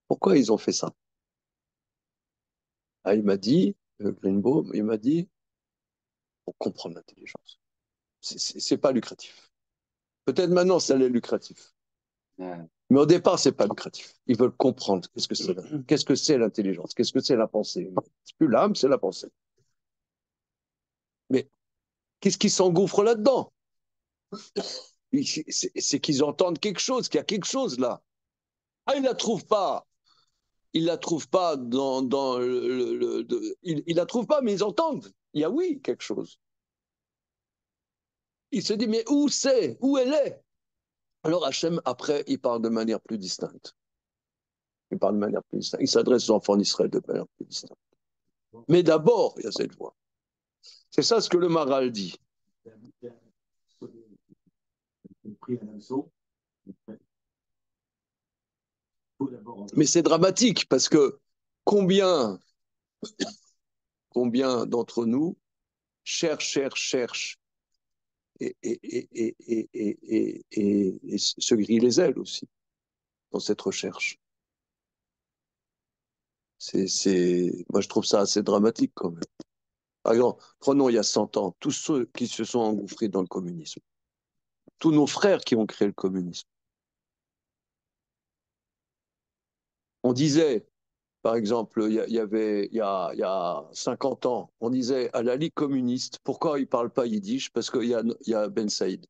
Pourquoi ils ont fait ça? Ah, il m'a dit, Greenbaum, il m'a dit, pour comprendre l'intelligence, c'est pas lucratif. Peut-être maintenant, ça l'est lucratif. Ouais. Mais au départ, c'est pas lucratif. Ils veulent comprendre qu'est-ce que c'est l'intelligence, qu'est-ce que c'est la pensée. C'est plus l'âme, c'est la pensée. Mais qu'est-ce qui s'engouffre là-dedans? C'est qu'ils entendent quelque chose, qu'il y a quelque chose là. Ah, ils la trouvent pas. Ils la trouvent pas dans ils la trouvent pas, mais ils entendent. Il y a oui quelque chose. Il se dit mais où c'est? Où elle est? Alors Hachem après il parle de manière plus distincte. Il parle de manière plus distincte. Il s'adresse aux enfants d'Israël de manière plus distincte. Mais d'abord il y a cette voix. C'est ça ce que le Maral dit. Mais c'est dramatique parce que combien d'entre nous cherchent et se grillent les ailes aussi dans cette recherche. Moi, je trouve ça assez dramatique quand même. Par exemple, prenons il y a 100 ans, tous ceux qui se sont engouffrés dans le communisme, tous nos frères qui ont créé le communisme. On disait, par exemple, il y a 50 ans, on disait à la Ligue communiste, pourquoi ils ne parlent pas yiddish? Parce qu'il y a Ben Saïd.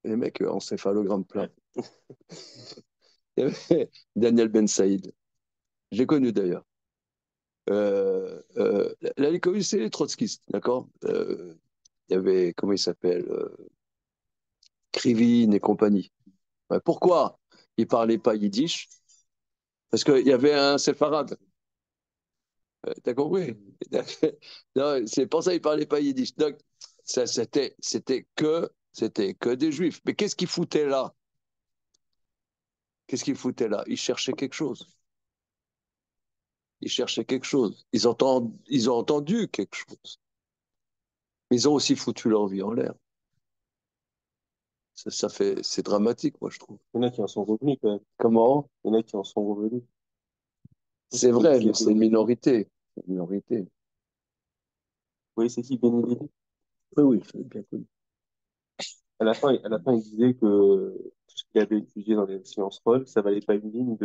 Les mecs encéphalogramme plein. Il y avait Daniel Ben Saïd. Je l'ai connu d'ailleurs. La Ligue communiste, c'est les trotskistes, d'accord? Il y avait, comment il s'appelle? Krivine et compagnie. Ouais, pourquoi ils ne parlaient pas yiddish? Parce qu'il y avait un séfarade. T'as compris? C'est pour ça qu'ils ne parlaient pas yiddish. Donc, c'était que des juifs. Mais qu'est-ce qu'ils foutaient là? Qu'est-ce qu'ils foutaient là? Ils cherchaient quelque chose. Ils cherchaient quelque chose. Ils ont entendu quelque chose. Mais ils ont aussi foutu leur vie en l'air. C'est dramatique, moi, je trouve. Il y en a qui en sont revenus quand même. Comment? Il y en a qui en sont revenus. C'est vrai, mais c'est une minorité. Une minorité. Vous voyez, c'est qui Bénédicte? Oui, oui, c'est bien connu. À la fin, il disait que tout ce qu'il avait étudié dans les sciences folles, ça valait pas une ligne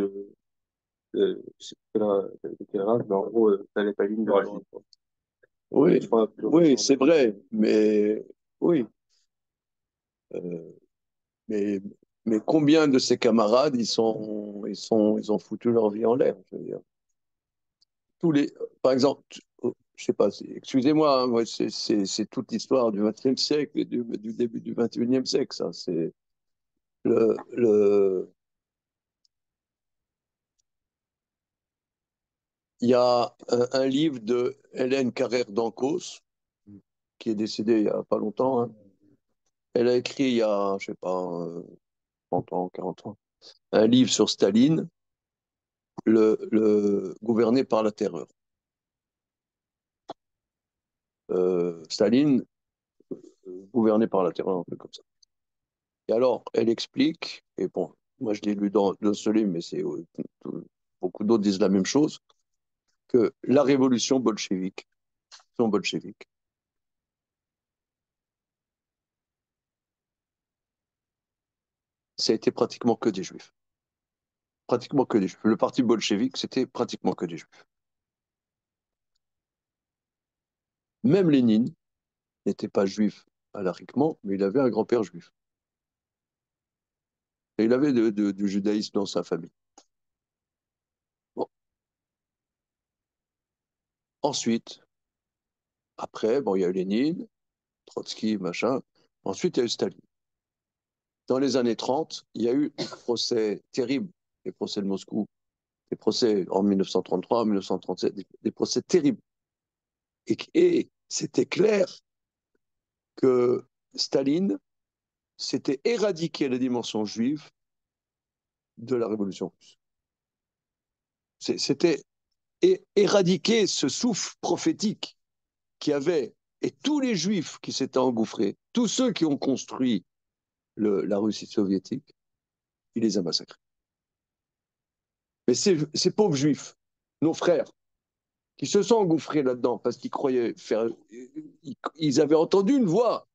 je sais pas de quelle race, mais en gros, ça valait pas une ligne de rallye, quoi. Oui, Je crois, oui, c'est vrai, mais oui. Euh, mais, mais combien de ses camarades, ils ont foutu leur vie en l'air, je veux dire. Par exemple, je sais pas, excusez-moi, hein, moi, c'est toute l'histoire du XXe siècle et du début du XXIe siècle, ça. C'est le, il y a un livre de Hélène Carrère d'Ancos, qui est décédée il y a pas longtemps, hein. Elle a écrit il y a, je sais pas, 30 ans, 40 ans, un livre sur Staline, gouverné par la terreur. Staline, gouverné par la terreur, un peu comme ça. Et alors, elle explique, et bon, moi je l'ai lu dans ce livre, mais beaucoup d'autres disent la même chose, que la révolution bolchevique, ça a été pratiquement que des juifs. Pratiquement que des juifs. Le parti bolchevique, c'était pratiquement que des juifs. Même Lénine n'était pas juif alariquement, mais il avait un grand-père juif. Et il avait du judaïsme dans sa famille. Bon. Ensuite, après, bon, il y a eu Lénine, Trotsky, machin. Ensuite, il y a eu Staline. Dans les années 30, il y a eu des procès terribles, les procès de Moscou, des procès en 1933, en 1937, des procès terribles. Et c'était clair que Staline s'était éradiqué la dimension juive de la révolution russe. C'était éradiquer ce souffle prophétique qu'il y avait, et tous les juifs qui s'étaient engouffrés, tous ceux qui ont construit la Russie soviétique, il les a massacrés. Mais ces pauvres juifs, nos frères, qui se sont engouffrés là-dedans parce qu'ils croyaient faire. Ils avaient entendu une voix.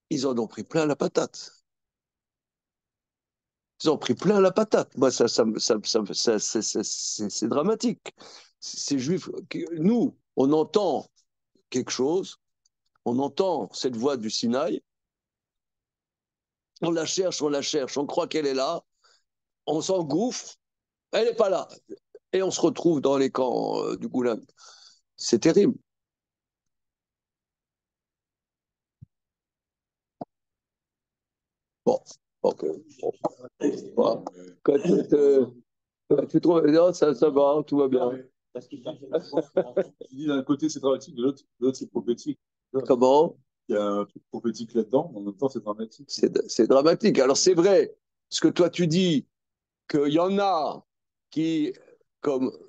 Ils en ont pris plein la patate. Ils ont pris plein la patate. Moi, c'est dramatique. Ces juifs, nous, on entend quelque chose, on entend cette voix du Sinaï, on la cherche, on croit qu'elle est là, on s'engouffre, elle n'est pas là. Et on se retrouve dans les camps du Goulag. C'est terrible. Bon, ok. Bon. Quand tu trouves, non, ça va, tout va bien. Tu dis d'un côté c'est dramatique, de l'autre c'est prophétique. Comment? Il y a un truc prophétique là-dedans, mais en même temps c'est dramatique. C'est dramatique. Alors c'est vrai, ce que toi tu dis, qu'il y en a qui,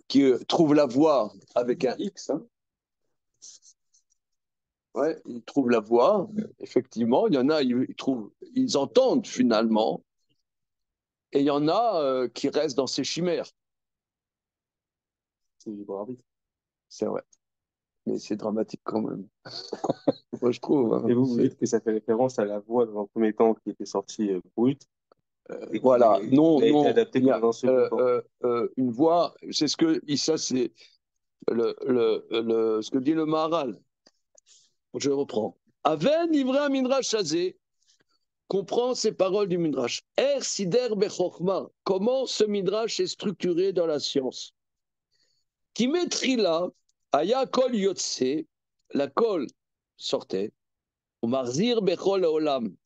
qui trouvent la voie avec un X. Hein. Ouais, ils trouvent la voie, effectivement. Il y en a, ils entendent finalement. Et il y en a qui restent dans ces chimères. C'est libre arbitre. C'est vrai. Mais c'est dramatique quand même. Moi, je trouve. Hein. Et vous dites que ça fait référence à la voix dans un premier temps qui était sortie brute. Et Voilà, non, a été non. adapté dans un second temps. Une voix, c'est ce que ça, c'est ce que dit le Maharal. Je reprends. Aven ivra midrash hazé comprend ces paroles du midrash. Er sider bechokma. Comment ce midrash est structuré dans la science. Qui metrila aya kol yotse, la kol sortait. Au marzir bechol olam.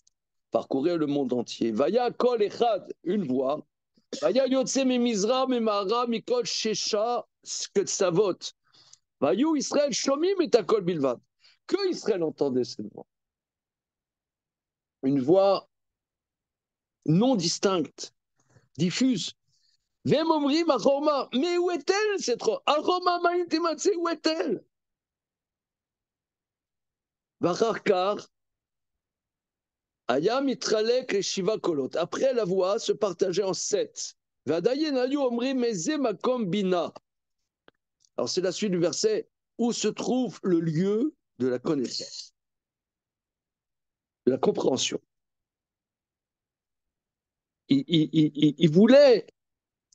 Parcourir le monde entier. Vaya kol echad, une voix. Vaya yotse mi mizra mi mara mi kol shesha sketsavot. Vayu Israël shomim et akol bilvad. Que Israël entendait cette voix. Une voix non distincte, diffuse. Vem omrim achorma. Mais où est-elle cette voix? Achorma ma'intimatse, où est-elle? Vacharkar. Aya mitralek et shiva kolot. Après, la voix se partageait en 7. Vadayen ayu omri meze makom bina. Alors, c'est la suite du verset où se trouve le lieu de la connaissance, de la compréhension. Il voulait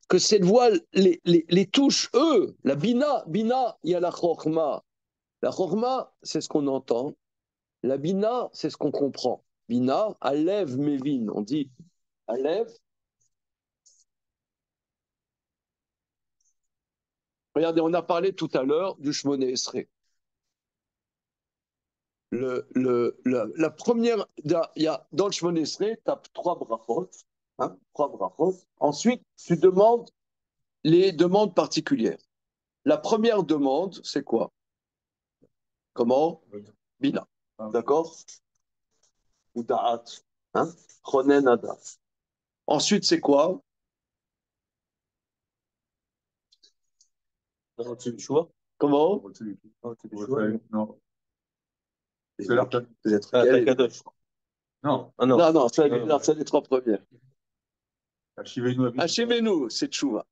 que cette voix les touche, eux. La bina, il y a la chorma. La chorma, c'est ce qu'on entend. La bina, c'est ce qu'on comprend. Bina, alev mevin. On dit alev. Regardez, on a parlé tout à l'heure du Shmoné Esrei. La première, il y a, dans le Shmoné Esrei, tu as 3 brachot. Hein, 3 brachot. Ensuite, tu demandes les demandes particulières. La première demande, c'est quoi? Comment? Bina. D'accord? Ou da'at. Hein? Chonen adat. Ensuite, c'est quoi? C'est le choix. Comment? Non. Vous êtes Kadosh. Non. Ah non. Non, c'est les 3 premières. Achivez-nous. Achevez-nous, c'est tchouva.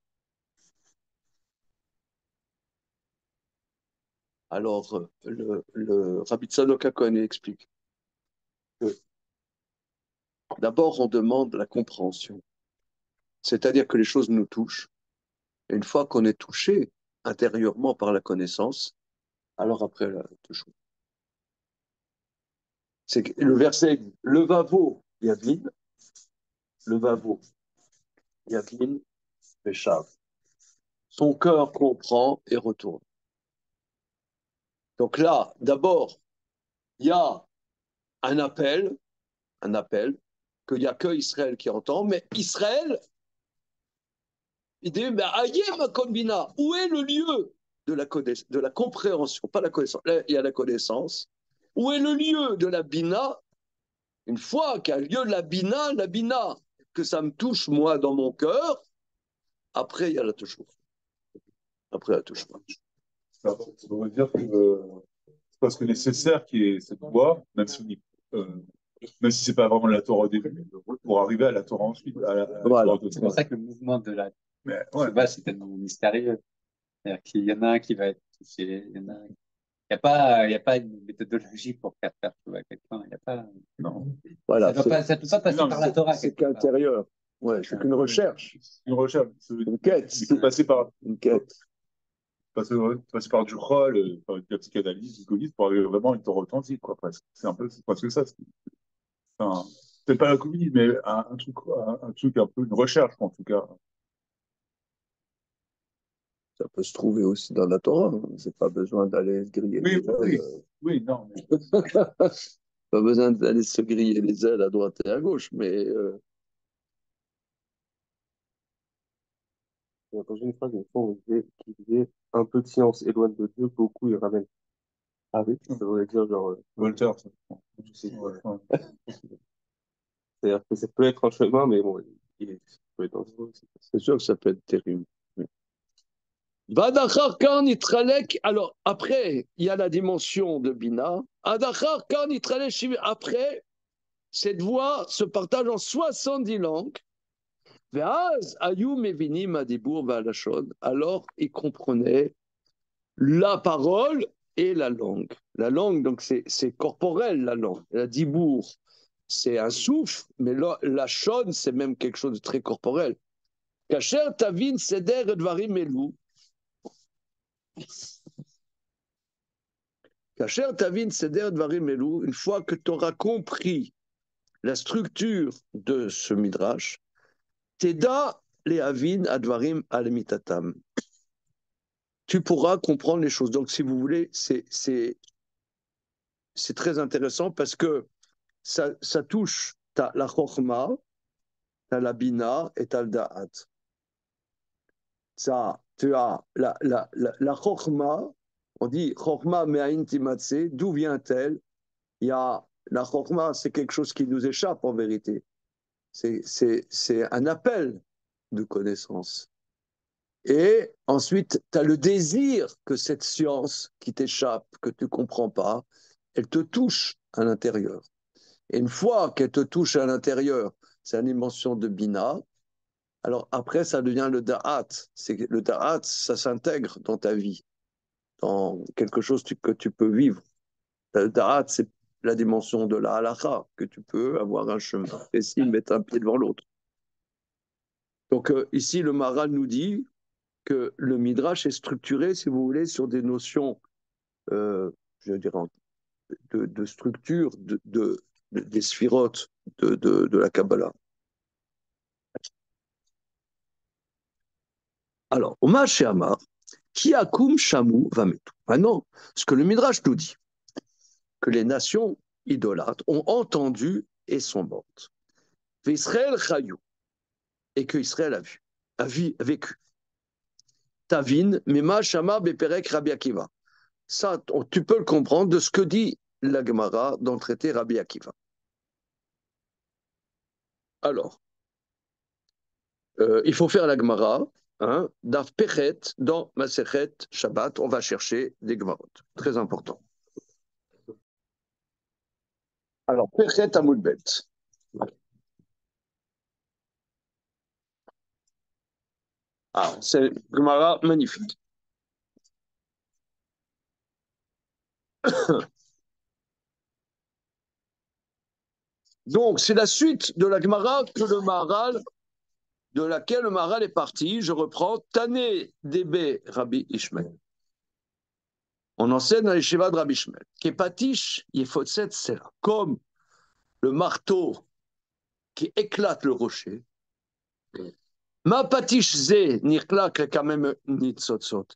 Alors, le Rabbi Tzadok HaKohen explique que d'abord, on demande la compréhension. C'est-à-dire que les choses nous touchent. Et une fois qu'on est touché intérieurement par la connaissance, alors après, la touche. C'est que le verset dit, le vavo yavin, le vavo yavin, Béchav. Son cœur comprend et retourne. Donc là, d'abord, il y a un appel, qu'il n'y a que Israël qui entend, mais Israël, il dit, où est le lieu de la compréhension, pas la connaissance, là, il y a la connaissance, où est le lieu de la bina? Une fois qu'il y a le lieu de la bina, que ça me touche moi dans mon cœur, après il y a la touche. Après la touche. Ça veut dire que c'est parce que nécessaire qu'il y ait cette voix, même si on Même si c'est pas vraiment la Torah au début, pour arriver à la Torah ensuite. Voilà. C'est pour ça que le mouvement de la Mais ouais, Teshuvah, c'est tellement mystérieux. C'est-à-dire qu'il y en a un qui va être touché, il y en a un. Il y a pas une méthodologie pour faire Teshuvah à quelqu'un. Il y a pas. non. Voilà, Ça peut pas passer Non, par la Torah. c'est quelque part. qu'intérieur. Ouais, c'est qu'une recherche, Une recherche. une quête. Il faut passer par Une quête. du rôle, par de la psychanalyse, du communisme, pour arriver vraiment à une Torah authentique, quoi, presque. C'est un peu, c'est presque ça. Enfin, peut-être pas la communisme, mais un truc un peu, une recherche, en tout cas. Ça peut se trouver aussi dans la Torah. Hein. C'est pas besoin d'aller se griller Oui, les ailes. oui, non, mais Pas besoin d'aller se griller les ailes à droite et à gauche, mais J'ai entendu une phrase une fois qui disait un peu de science éloigne de Dieu, beaucoup il ramène. Ah oui, ça voulait dire genre, Walter, ça. je sais Ouais, pas. ouais. C'est-à-dire que ça peut être un chemin, mais bon, ça peut être dangereux aussi. c'est sûr que ça peut être terrible. Vadachar kan itralek. Alors, après, il y a la dimension de Bina. Adachar kan itralek. Après, cette voix se partage en 70 langues. Ve'az ayu mevinim adibur ve'alashon. Alors, ils comprenaient la parole et la langue. La langue, donc, c'est corporel, la langue. La dibour, c'est un souffle, mais la shon, c'est même quelque chose de très corporel. Kacher tavin seder dvarim elou. Kacher tavin seder dvarim elou. Une fois que tu auras compris la structure de ce midrash, teda lehavin advarim alemitatam. Tu pourras comprendre les choses. Donc, si vous voulez, c'est très intéressant parce que ça touche la chokhmah, la bina et le da'at. Ça, tu as la chokhmah, on dit chokhmah me'ain timatse, d'où vient-elle? Il y a la chokhmah, c'est quelque chose qui nous échappe en vérité. C'est un appel de connaissance. Et ensuite, tu as le désir que cette science qui t'échappe, que tu ne comprends pas, elle te touche à l'intérieur. Et une fois qu'elle te touche à l'intérieur, c'est une dimension de Bina. Alors après, ça devient le Da'at. Le Da'at, ça s'intègre dans ta vie, dans quelque chose que tu peux vivre. Le Da'at, c'est la dimension de la halakha, que tu peux avoir un chemin précis, mettre un pied devant l'autre. Donc ici, le Maharal nous dit que le Midrash est structuré, si vous voulez, sur des notions, je dirais, de structure des sphirotes de la Kabbalah. Alors, Oma Sheamar, qui akum shamu vametu. Maintenant, ce que le Midrash nous dit, que les nations idolâtres ont entendu et sont mortes. Israël chayou, et que Israël a vécu. Tavin, mema shama beperek Rabbi Akiva. Ça, tu peux le comprendre de ce que dit la Gemara dans le traité Rabbi Akiva. Alors, il faut faire la Gemara, hein, Daf Pechet, dans Masechet Shabbat, on va chercher des Gemarot. Très important. Alors, Pechet Amoudbet. Ah, c'est Gemara magnifique. Donc, c'est la suite de la Gemara de laquelle le Maharal est parti. Je reprends. Tané Debe Rabbi Ishmael. On enseigne dans les Sheva de Rabbi Ishmael. Kepatish Yefotset Sela. Comme le marteau qui éclate le rocher. Ma patish ze nirklak quand même nitzotzot.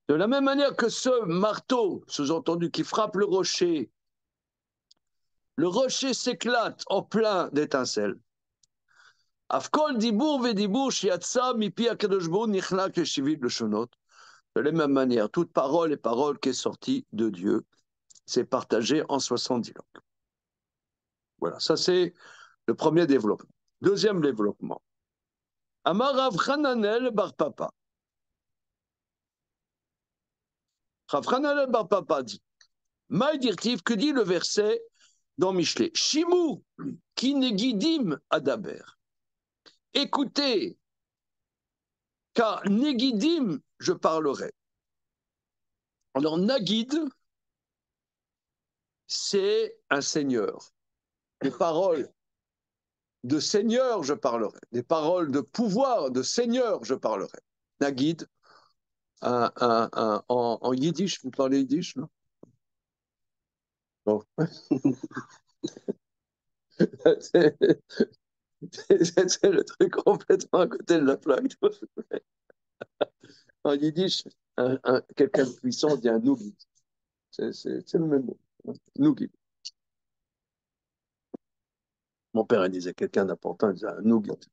De la même manière que ce marteau, sous-entendu, qui frappe le rocher s'éclate en plein d'étincelles. Afkol dibour vedibour shiatsa mipi akadosh baruch hu nichlak leshivit leshonot. De la même manière, toute parole et parole qui est sortie de Dieu, c'est partagé en 70 langues. Voilà, ça c'est le premier développement. Deuxième développement. Amar Rav Hananel bar Papa. Rav Hananel bar Papa dit, Maïdirtif, que dit le verset dans Michelet. Shimou, qui negidim adaber. Écoutez, car negidim, je parlerai. Alors, nagid, c'est un seigneur. Des paroles de seigneur, je parlerai. Des paroles de pouvoir, de seigneur, je parlerai. Nagid, en yiddish, vous parlez yiddish, non? Bon. c'est le truc complètement à côté de la plaque. En yiddish, quelqu'un de puissant dit un nougid. C'est le même mot. Nougid. Mon père, il disait quelqu'un d'important, il disait un nougid.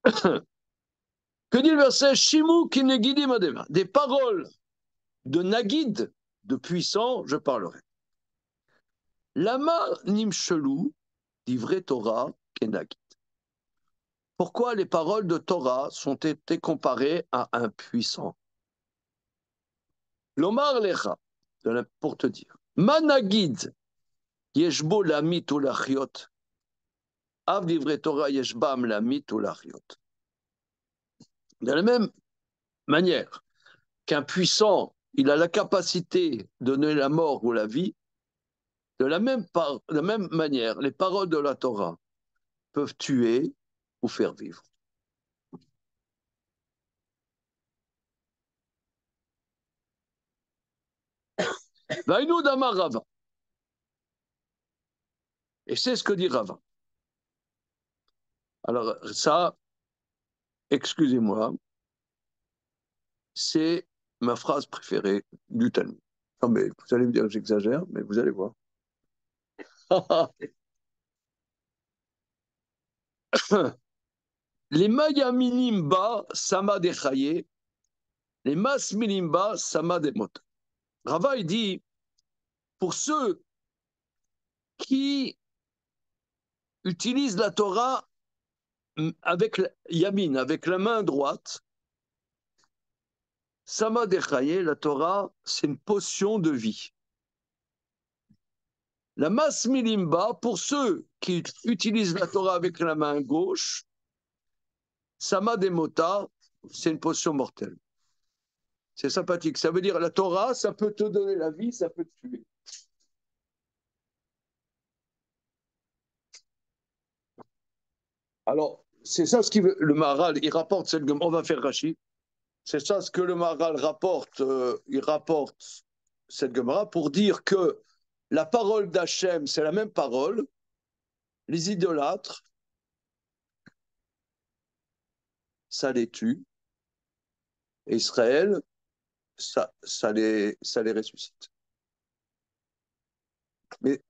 Que dit le verset? Shimu kinegidi madema. Des paroles de nagid, de puissant, je parlerai. Lama nimshelou, divrei Torah kenagid. Pourquoi les paroles de Torah sont été comparées à un puissant? Lomar lecha, pour te dire. Managid, yeshbo lamit ou lachiot. Av divrei Torah yeshbam lamit ou lachiot. De la même manière qu'un puissant, il a la capacité de donner la mort ou la vie, de la même manière, les paroles de la Torah peuvent tuer ou faire vivre. Vaïnou damar Rava. Et c'est ce que dit Rava. Alors ça, excusez-moi, c'est ma phrase préférée du Talmud. Non mais vous allez me dire que j'exagère, mais vous allez voir. Les mayaminim sama dechaye, les masminim sama demot. Rava il dit, pour ceux qui utilisent la Torah avec yamin, avec la main droite, sama dechaye, la Torah, c'est une potion de vie. La masmilimba, pour ceux qui utilisent la Torah avec la main gauche, sama demota, c'est une potion mortelle. C'est sympathique. Ça veut dire la Torah, ça peut te donner la vie, ça peut te tuer. Alors, c'est ça ce que le Maharal, il rapporte cette Gemara. On va faire Rashi. C'est ça ce que le Maharal rapporte. Il rapporte cette Gemara pour dire que la parole d'Hachem, c'est la même parole. Les idolâtres, ça les tue. Et Israël, ça les ressuscite. Mais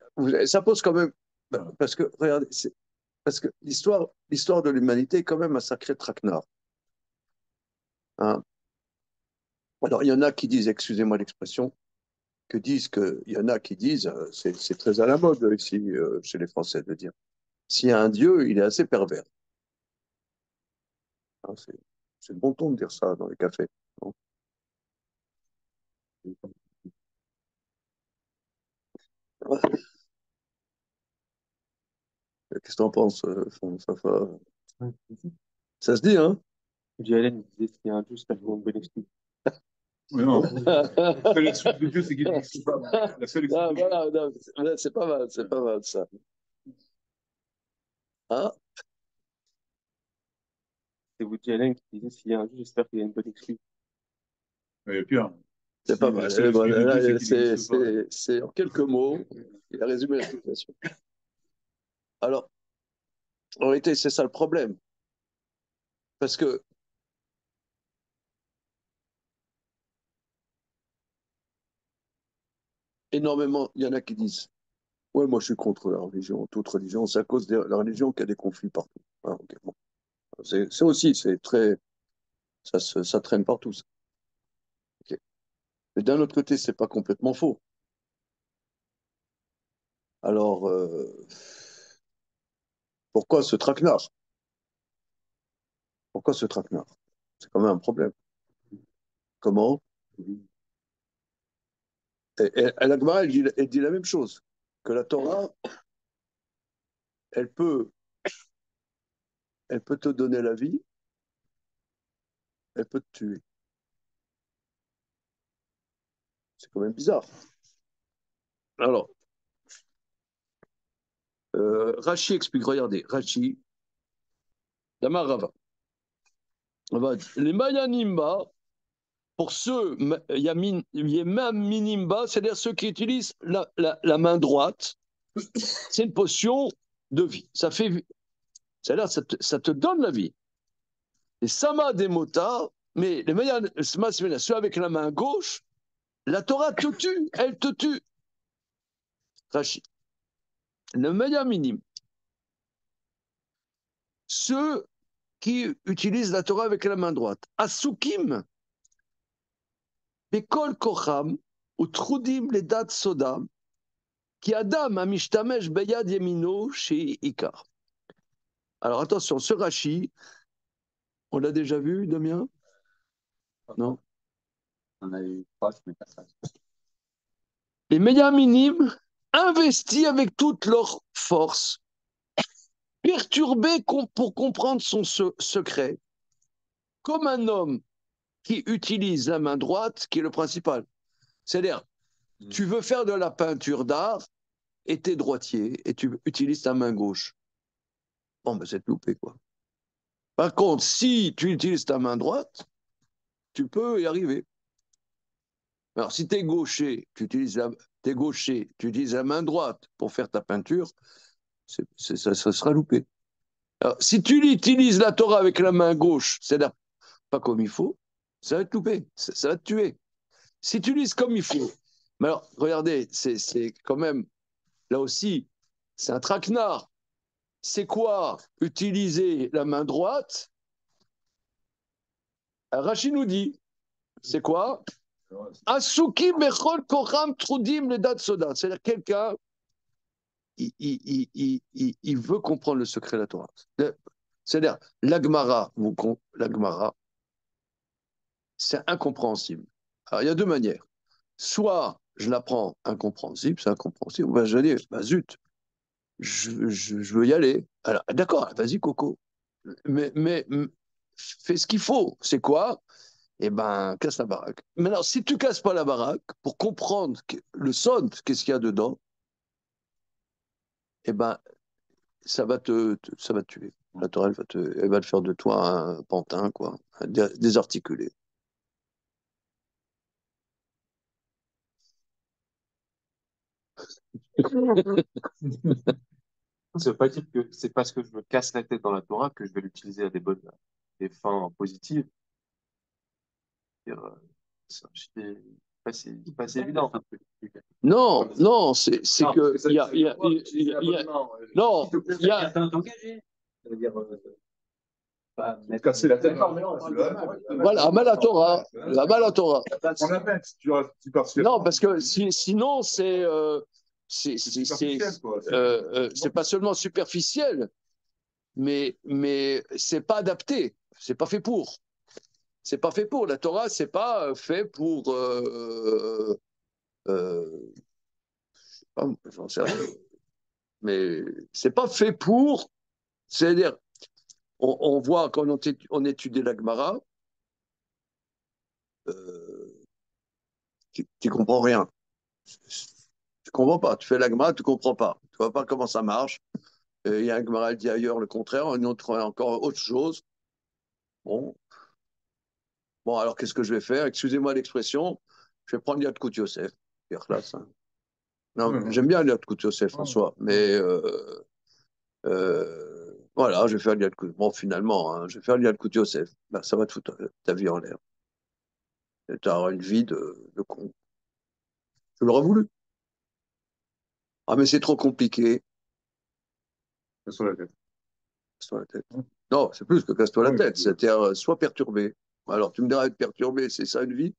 ça pose quand même, parce que regardez, parce que l'histoire de l'humanité est quand même un sacré traquenard. Hein. Alors il y en a qui disent, excusez-moi l'expression, il y en a qui disent, c'est très à la mode ici chez les Français de dire, s'il y a un Dieu, il est assez pervers. Hein, c'est le bon ton de dire ça dans les cafés. Non. Qu'est-ce que tu en penses, Fafa? Ça se dit, hein? Hélène disait qu'il y a un Dieu, c'est pas une bonne excuse. Oui, non. La seule excuse de Dieu, c'est qu'il n'existe pas. La seule excuse Non, de Dieu. voilà, non, c'est pas mal ça. Hein? C'est Woody Allen qui disait s'il y a un Dieu, j'espère qu'il y a une bonne excuse. Il y a pire. C'est pas mal. La seule excuse de Dieu, c'est qu'il n'existe pas. C'est en quelques mots, il a résumé la situation. Alors, en réalité, c'est ça le problème. Parce que énormément, il y en a qui disent, ouais, moi je suis contre la religion, toute religion, c'est à cause de la religion qu'il y a des conflits partout. Ah, ok, bon. C'est aussi, c'est très, ça traîne partout. Ça. Okay. Mais d'un autre côté, c'est pas complètement faux. Alors, pourquoi ce traquenard? Pourquoi ce traquenard? C'est quand même un problème. Comment? Et la Gemara, elle dit la même chose. que la Torah, elle peut, elle peut te donner la vie, elle peut te tuer. C'est quand même bizarre. Alors, Rashi explique, regardez, Rashi, Damar Rava. Les Mayanimba, pour ceux, Yemam Minimba, c'est-à-dire ceux qui utilisent la main droite, c'est une potion de vie. C'est-à-dire ça te donne la vie. Et Sama Demota, mais les Mayanimba, ceux avec la main gauche, la Torah te tue, elle te tue. Rashi. Le Mayaminim, ceux qui utilisent la Torah avec la main droite. Asukim, Bekol Kocham, ou Trudim les dates Sodam, qui Adam Amishtamesh Beyad Yemino chez Ikar. Alors attention, ce Rashi, on l'a déjà vu, Damien? Non? On a eu 3, mais pas 5. Les Meyaminim investis avec toute leur force, perturbés pour comprendre son secret, comme un homme qui utilise la main droite, qui est le principal. C'est-à-dire, tu veux faire de la peinture d'art et t'es droitier et tu utilises ta main gauche. Bon, ben c'est loupé, quoi. Par contre, si tu utilises ta main droite, tu peux y arriver. Alors, si t'es gaucher, t'es gaucher, tu utilises la main droite pour faire ta peinture, ça sera loupé. Alors, si tu utilises la Torah avec la main gauche, c'est-à-dire pas comme il faut, ça va te louper, ça va te tuer. Si tu utilises comme il faut, mais alors, regardez, c'est quand même, là aussi, c'est un traquenard. C'est quoi utiliser la main droite? Rachid nous dit, c'est quoi? Asuki Bechol Kocham Trudim le Dat Soda. C'est-à-dire quelqu'un, il veut comprendre le secret de la Torah. C'est-à-dire, l'Agmara, c'est incompréhensible. Alors, il y a deux manières. Soit je l'apprends incompréhensible, c'est incompréhensible, ben, je vais dire, bah, zut, je veux y aller. Alors, d'accord, vas-y, Coco. Mais fais ce qu'il faut. C'est quoi? Eh ben, casse la baraque. Maintenant, si tu casses pas la baraque, pour comprendre le son, qu'est-ce qu'il y a dedans, eh ben, ça va te tuer. La Torah, elle va te faire de toi un pantin, quoi, désarticulé. Ça veut pas dire que c'est parce que je me casse la tête dans la Torah que je vais l'utiliser à des fins positives. C'est pas assez évident. Non, non, c'est que non, il y a engagé. Ça veut dire pas mettre. Casser la tête. voilà, Amal la Torah, Amal la Torah. On la met, tu pars sur. Non, parce que sinon c'est superficiel, quoi. c'est pas seulement superficiel, mais c'est pas adapté, c'est pas fait pour. C'est pas fait pour. La Torah, c'est pas fait pour. J'en sais rien. Mais c'est pas fait pour. C'est-à-dire, on voit quand on étudie la Gemara, tu comprends rien. Tu comprends pas. Tu fais la Gemara, tu comprends pas. Tu vois pas comment ça marche. Il y a un Gemara qui dit ailleurs le contraire, une autre encore autre chose. Bon, bon, alors qu'est-ce que je vais faire? Excusez-moi l'expression, je vais prendre Yad Kut Yosef. Hein. Non, j'aime bien Yad Kut Yosef, François, mais voilà, je vais faire Yad Kut. Bon, finalement, hein, je vais faire Yad Kut Yosef. Ben, ça va te foutre ta vie en l'air. Tu auras une vie de con. Je l'aurais voulu. Ah, mais c'est trop compliqué. Sur la tête. Casse-toi la tête. Non, c'est plus que casse-toi la tête. C'est-à-dire, sois perturbé. Alors, tu me diras être perturbé, c'est ça une vie?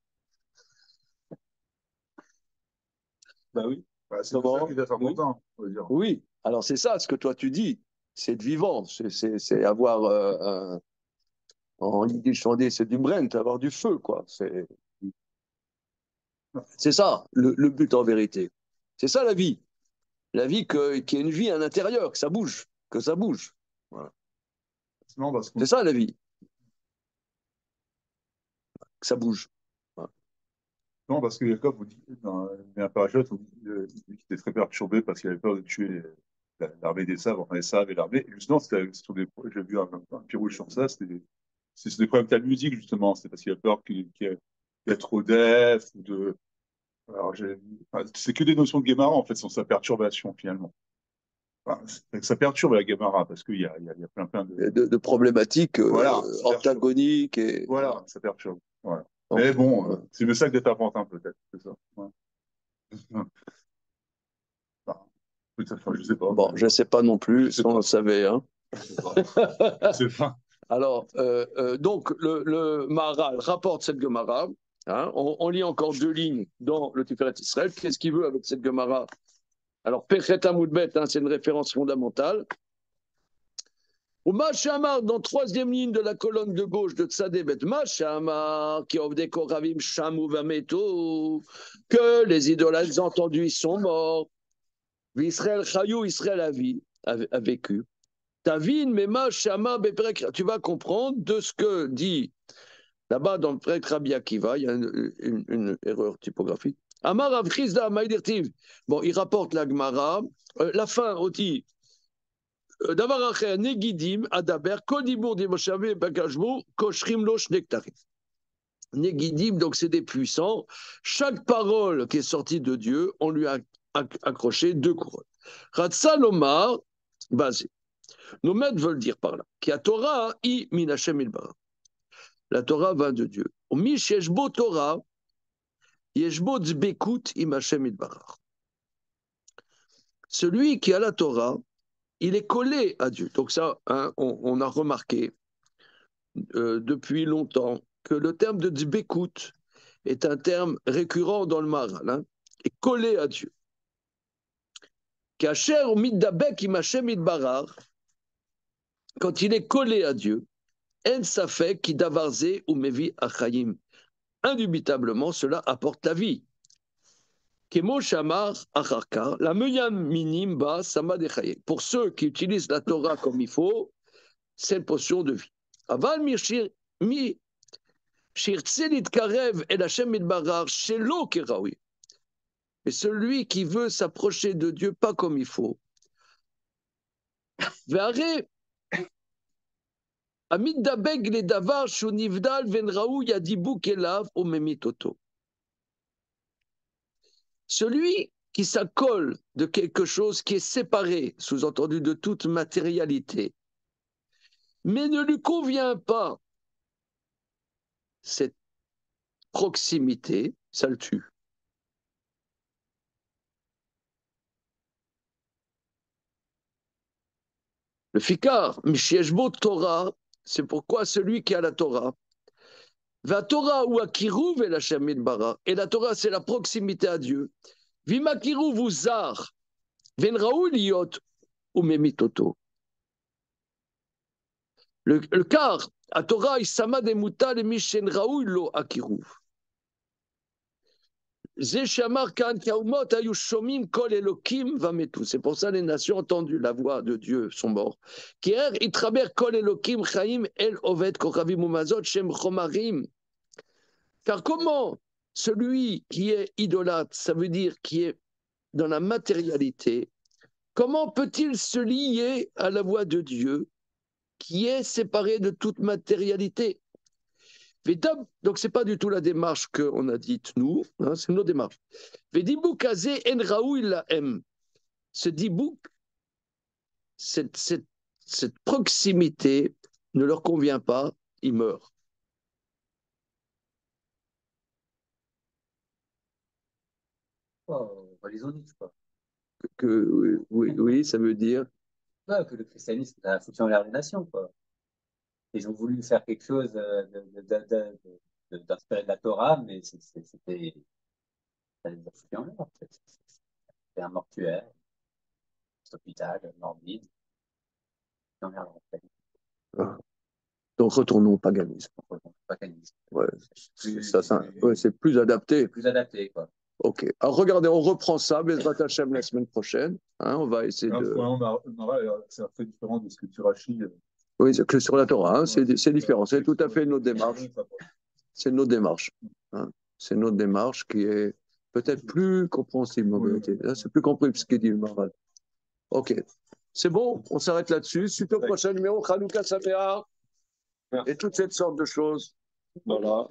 Bah oui. Bah, c'est pour ça qu'il est important, on va dire. Oui, alors c'est ça, ce que toi tu dis, c'est de vivant, c'est avoir, en Yiddish on dit, c'est du Brent, avoir du feu, quoi. C'est ça, le but en vérité. C'est ça la vie. La vie qui est une vie à l'intérieur, que ça bouge, que ça bouge. Voilà. Non, parce que C'est ça la vie, que ça bouge. Voilà. non, parce que Jacob, vous dit, dans un parachute, il dit qu'il était très perturbé parce qu'il avait peur de tuer l'armée des Sables, enfin les Sables et l'armée. Et justement, j'ai vu un petit rouge sur ça, c'est des problèmes de la musique, justement. C'est parce qu'il a peur qu'il y ait trop d'F ou de. Alors, enfin, c'est que des notions de Guémara, en fait, sans sa perturbation, finalement. Enfin, ça perturbe la Guémara parce qu'il y a plein de. De problématiques Voilà, ça perturbe. antagoniques. Et... Voilà, ça perturbe. Voilà. Bon. Mais bon, c'est le sac d'être enfantin, peut-être, c'est ça. Ouais. Enfin, je sais pas. Bon, je ne sais pas non plus, si on le savait. Hein. Je sais pas. Alors, donc, le Maharal rapporte cette Gemara. Hein, on lit encore 2 lignes dans le Tiferet Israël. Qu'est-ce qu'il veut avec cette Gemara? Alors, Pechet Amoudbet, hein, c'est une référence fondamentale. Ou Machamar, dans 3e ligne de la colonne de gauche de Tzadebet, Machamar, qui offre des Koravim Shamou Vameto, que les idolâtres entendus, ils sont morts. Israël Chayou, Israël a vécu. Tavin, Mema, Shama, Beprek, tu vas comprendre de ce que dit là-bas dans le Prek Rabbi Akiva, il y a une erreur typographique. Amar Avchizda, Maïdirtiv. Bon, il rapporte la Gemara, la fin, Oti. Davar Acher, Negidim, Adaber, Kodibur, Dimoshavé, Bagajmo, Koshrim, Losh, Nektarim. Negidim, donc c'est des puissants. Chaque parole qui est sortie de Dieu, on lui a accroché 2 couronnes. Ratsalomar, basé. Nos maîtres veulent dire par là, qui a Torah, i min Hashem ilbara. La Torah va de Dieu. Mi sheshbo Torah, yeshbo tzbekut im Hashem ilbara. Celui qui a la Torah, il est collé à Dieu. Donc ça, hein, on a remarqué depuis longtemps que le terme de tzbekut est un terme récurrent dans le Maharal, hein, est collé à Dieu. Kacher middabek im Hashem ilbara, quand il est collé à Dieu, en safek ki davarze ou mevi achayim. Indubitablement, cela apporte la vie. Kemo shamar acharkar, la meyam minime ba sama dechaye. Pour ceux qui utilisent la Torah comme il faut, c'est une potion de vie. Aval mi shirtzelit karev el Hashem idbarar shelo kerawi. Mais celui qui veut s'approcher de Dieu pas comme il faut, ve'are Amidabeg le davar shunivdal venraou yadibu kelav ou memitoto. Celui qui s'accole de quelque chose qui est séparé, sous-entendu de toute matérialité, mais ne lui convient pas cette proximité, ça le tue. Le fikar, mishieshbo Torah, c'est pourquoi celui qui a la Torah, va Torah ou akiruv el Hashem idbara, et la Torah c'est la proximité à Dieu. Vimakiruv ou zar, venraou liot ou memitoto. Le car, à Torah, Isama de Moutal et Mishen Raoul lo Akiruv. C'est pour ça que les nations ont entendu la voix de Dieu, sont morts. Car comment celui qui est idolâtre, ça veut dire qui est dans la matérialité, comment peut-il se lier à la voix de Dieu qui est séparé de toute matérialité? Donc, ce n'est pas du tout la démarche qu'on a dite, nous, hein, c'est une autre démarche. Ce dibouk, cette proximité ne leur convient pas, ils meurent. Oh, religionniste, quoi. Oui, ça veut dire. Ouais, que le christianisme a foutu en l'air les nations, quoi. Ils ont voulu faire quelque chose d'inspiré de la Torah, mais c'était ça les a foutus en l'air. C'était un mortuaire, un hôpital, morbide. En l'air, en fait. Ah. Donc retournons au paganisme. Paganisme. Ouais, c'est plus adapté. Plus adapté, quoi. Ok. Alors regardez, on reprend ça, Bezrat Hashem, la semaine prochaine. Hein, on va essayer Là, de. c'est un peu différent de ce que tu rachis. Oui, c'est que sur la Torah, hein, c'est différent. C'est tout à fait une notre démarche. C'est notre démarche. Hein. C'est notre démarche qui est peut-être plus compréhensible en vérité. Là, c'est plus compréhensible ce qu'il dit le Maharal. Ok. C'est bon, on s'arrête là-dessus. Suite au prochain numéro, Chanukah Sameach et toutes cette sortes de choses. Voilà.